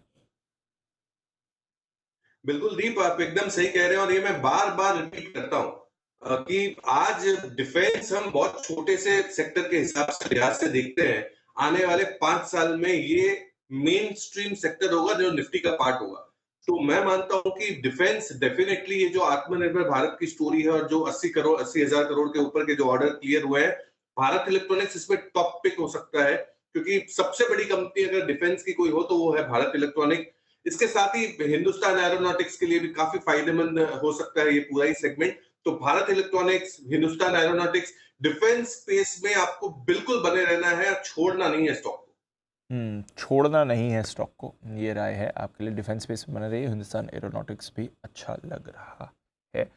बिल्कुल दीप, आप एकदम सही कह रहे हैं, और ये मैं बार बार रिपीट करता हूं कि आज डिफेंस हम बहुत छोटे से सेक्टर के हिसाब से लिहाज से देखते हैं। आने वाले 5 साल में ये मेन स्ट्रीम सेक्टर होगा जो निफ्टी का पार्ट होगा। तो मैं मानता हूं कि डिफेंस डेफिनेटली ये जो आत्मनिर्भर भारत की स्टोरी है, और जो 80,000 करोड़ के ऊपर के जो ऑर्डर क्लियर हुए हैं, भारत इलेक्ट्रॉनिक्स इसमें टॉप पिक हो सकता है, क्योंकि सबसे बड़ी कंपनी अगर डिफेंस की कोई हो तो वो है भारत इलेक्ट्रॉनिक। इसके साथ ही हिंदुस्तान एरोनॉटिक्स के लिए भी काफी फायदेमंद हो सकता है ये पूरा ही सेगमेंट। तो Bharat electronics, Hindustan aeronautics, defence space में आपको बिल्कुल बने रहना है, छोड़ना नहीं है स्टॉक को। छोड़ना नहीं है स्टॉक को, ये राय है आपके लिए। डिफेंस स्पेस में बने रही, हिंदुस्तान एरोनॉटिक्स भी अच्छा लग रहा है।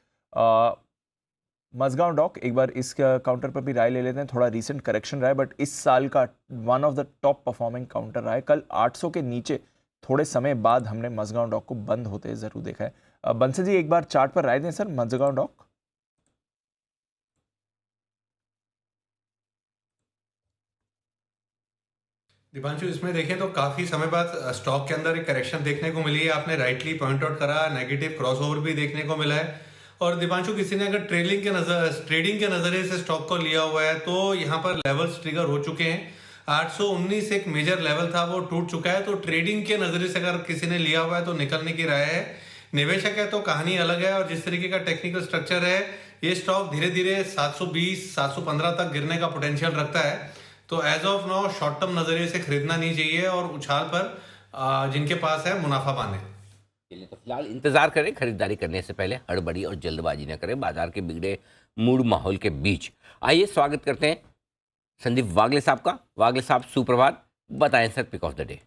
मजगांव डॉक, एक बार इस काउंटर पर भी राय ले लेते हैं। थोड़ा रीसेंट करेक्शन रहा है, बट इस साल का one of the top performing counter रहा है। कल 800 के नीचे थोड़े समय बाद हमने मजगांव डॉक को बंद होते जरूर देखा है। बंसल जी एक बार चार्ट पर राय दें सर, मजगांव डॉक। दीपांशु, इसमें देखें तो काफी समय बाद स्टॉक के अंदर एक करेक्शन देखने को मिली है। आपने राइटली पॉइंट आउट करा, नेगेटिव क्रॉसओवर भी देखने को मिला है। और दीपांशु, किसी ने अगर ट्रेडिंग के नजरिए से स्टॉक को लिया हुआ है तो यहाँ पर लेवल्स ट्रिगर हो चुके हैं। 819 एक मेजर लेवल था, वो टूट चुका है। तो ट्रेडिंग के नजरिए से अगर किसी ने लिया हुआ है तो निकलने की राय है। निवेशक है तो कहानी अलग है, और जिस तरीके का टेक्निकल स्ट्रक्चर है, ये स्टॉक धीरे धीरे 720 715 तक गिरने का पोटेंशियल रखता है। तो as of now short term नजरिए से खरीदना नहीं चाहिए, और उछाल पर जिनके पास है मुनाफा पाने। तो फिलहाल इंतजार करें, खरीदारी करने से पहले हड़बड़ी और जल्दबाजी न करें बाजार के बिगड़े मूड माहौल के बीच। आइए स्वागत करते हैं संदीप वागले साहब का। वागले साहब सुप्रभात, बताएं sir pick of the day.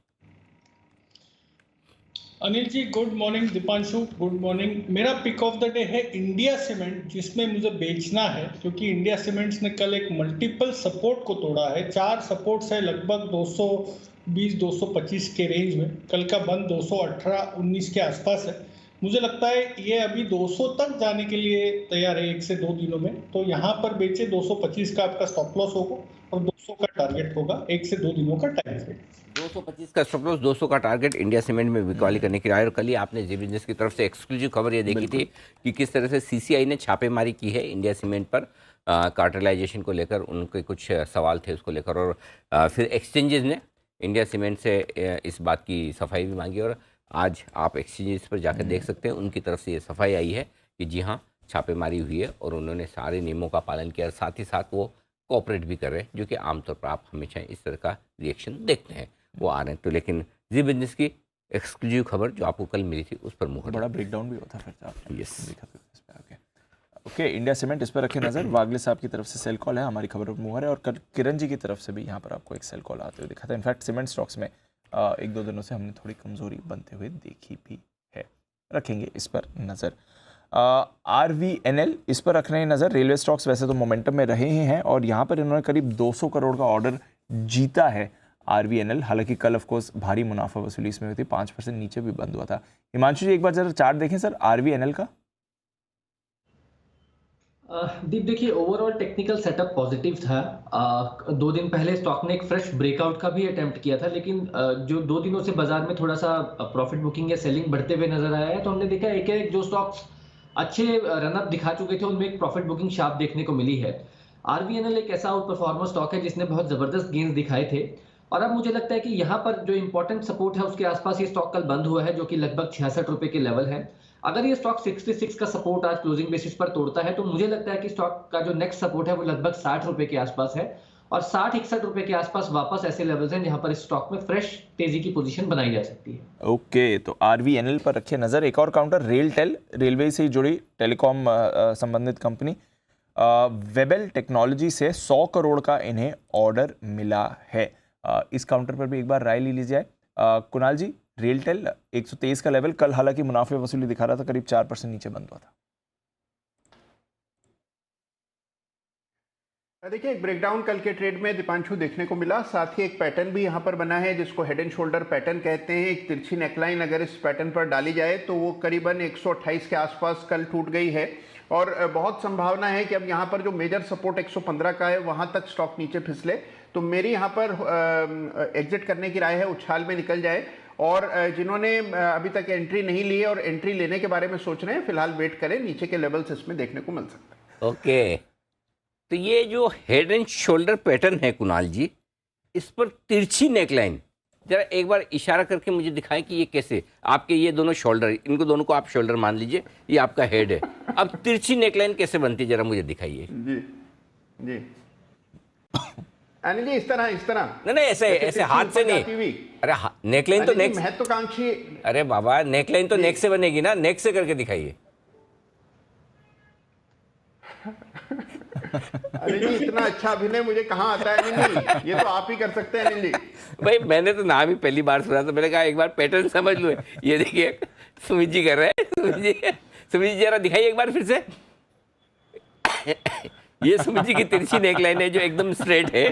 Anil ji good morning, Deepanshu good morning. मेरा पिक ऑफ द डे है इंडिया सीमेंट, जिसमें मुझे बेचना है, क्योंकि इंडिया सीमेंट्स ने कल एक मल्टीपल सपोर्ट को तोड़ा है। 4 सपोर्ट्स है लगभग 220-225 के रेंज में। कल का बंद 218-19 के आसपास है। मुझे लगता है ये अभी 200 तक जाने के लिए तैयार है 1 से 2 दिनों में। तो यहाँ पर बेचे, 225 का आपका स्टॉप लॉस होगा और 200 का टारगेट होगा। 1 से 2 दिनों का टाइम फ्रेम। 225 का स्टॉप लॉस, 200 का टारगेट, इंडिया सीमेंट में बिकवाली करने की राय। और कल ही आपने जी बिजनेस की तरफ से एक्सक्लूसिव खबर ये देखी थी कि किस तरह से सीसीआई ने छापेमारी की है इंडिया सीमेंट पर। कार्टलाइजेशन को लेकर उनके कुछ सवाल थे उसको लेकर, और फिर एक्सचेंजेस ने इंडिया सीमेंट से इस बात की सफाई भी मांगी, और आज आप एक्सचेंजेस पर जाकर देख सकते हैं उनकी तरफ से ये सफाई आई है कि जी हाँ, छापेमारी हुई है और उन्होंने सारे नियमों का पालन किया, साथ ही साथ वो कोऑपरेट भी कर रहे हैं, जो कि आमतौर पर आप हमेशा इस तरह का रिएक्शन देखते हैं वो आ रहे हैं। तो लेकिन जी बिजनेस की एक्सक्लूसिव खबर जो आपको कल मिली थी उस पर मुहर बड़ा ब्रेकडाउन भी होता फिर आपने यस देखा तो इस पे। ओके, इंडिया सीमेंट इस पर रखें नजर। वागले साहब की तरफ से सेल कॉल है, हमारी खबर पर मुहर है, और किरण जी की तरफ से भी यहाँ पर आपको एक सेल कॉल आते हुए दिखा था। इनफैक्ट सीमेंट स्टॉक्स में एक दो दिनों से हमने थोड़ी कमजोरी बनते हुए देखी भी है, रखेंगे इस पर नज़र। RVNL इस पर रख रहे हैं नज़र। रेलवे स्टॉक्स वैसे तो मोमेंटम में रहे ही हैं और यहाँ पर इन्होंने करीब 200 करोड़ का ऑर्डर जीता है RVNL। हालांकि कल ऑफ कोर्स भारी मुनाफा वसूली इसमें हुई थी, 5% नीचे भी बंद हुआ था। हिमांशु जी एक बार जरा चार्ट देखें सर RVNL का। दीप देखिए, ओवरऑल टेक्निकल सेटअप पॉजिटिव था। 2 दिन पहले स्टॉक ने एक फ्रेश ब्रेकआउट का भी अटेम्प्ट किया था, लेकिन जो 2 दिनों से बाजार में थोड़ा सा प्रॉफिट बुकिंग या सेलिंग बढ़ते हुए नजर आया है, तो हमने देखा एक जो स्टॉक्स अच्छे रनअप दिखा चुके थे उनमें एक प्रॉफिट बुकिंग शार्प देखने को मिली है। RVNL एक ऐसा आउट परफॉर्मर स्टॉक है जिसने बहुत जबरदस्त गेंस दिखाए थे, और अब मुझे लगता है कि यहाँ पर जो इंपॉर्टेंट सपोर्ट है उसके आसपास ये स्टॉक कल बंद हुआ है, जो कि लगभग 66 रुपए के लेवल है। अगर ये स्टॉक 66 का सपोर्ट आज क्लोजिंग बेसिस पर तोड़ता है तो मुझे लगता है कि स्टॉक का जो नेक्स्ट सपोर्ट है वो लगभग 60 रुपए के आसपास है, और 60-61 रुपए के आसपास वापस ऐसे लेवल्स हैं जहां पर इस स्टॉक में फ्रेश तेजी की पोजीशन बनाई जा सकती है। ओके, तो RVNL पर रखिए नजर। एक और काउंटर रेलटेल, रेलवे से जुड़ी टेलीकॉम संबंधित कंपनी, वेबल टेक्नोलॉजी से 100 करोड़ का इन्हें ऑर्डर मिला है। इस काउंटर पर भी एक बार राय ले ली जाए। कुणाल जी, रेलटेल 123 का लेवल कल हालांकि मुनाफे वसूली दिखा रहा था, करीब 4% नीचे बंद हुआ था। देखिए, एक ब्रेकडाउन कल के ट्रेड में दीपांशु देखने को मिला, साथ ही एक पैटर्न भी यहाँ पर बना है जिसको हेड एंड शोल्डर पैटर्न कहते हैं। एक तिरछी नेकलाइन अगर इस पैटर्न पर डाली जाए तो वो करीबन 128 के आसपास कल टूट गई है, और बहुत संभावना है कि अब यहाँ पर जो मेजर सपोर्ट 115 का है वहाँ तक स्टॉक नीचे फिसले। तो मेरी यहाँ पर एग्जिट करने की राय है, उछाल में निकल जाए, और जिन्होंने अभी तक एंट्री नहीं ली है और एंट्री लेने के बारे में सोच रहे हैं, फिलहाल वेट करें, नीचे के लेवल्स इसमें देखने को मिल सकते हैं। ओके, तो ये जो हेड एंड शोल्डर पैटर्न है कुणाल जी, इस पर तिरछी नेकलाइन, जरा एक बार इशारा करके मुझे दिखाएं कि ये कैसे, आपके ये दोनों शोल्डर, इनको दोनों को आप शोल्डर मान लीजिए, ये आपका हेड है, अब तिरछी नेकलाइन कैसे बनती है जरा मुझे दिखाइए। जी जी अनिल जी, इस तरह नहीं ऐसे हाथ से नहीं, अरे नेकलाइन तो नेक, महत्वाकांक्षी, अरे बाबा नेकलाइन तो नेक से बनेगी ना, नेक से करके दिखाइए। अनिल जी, इतना अच्छा अभिनय मुझे कहाँ आता है अनिल जी, ये तो आप ही कर सकते हैं अनिल जी। भाई मैंने तो नाम ही पहली बार सुना, तो मैंने कहा एक बार पैटर्न समझ लो। ये देखिए सुमित जी कर रहे हैं, सुमित जी जरा दिखाइए एक बार फिर से। ये सुमित जी की तिरछी नेकलाइन है जो एकदम स्ट्रेट है,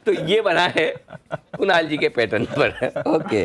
तो ये बना है कुणाल जी के पैटर्न पर। ओके।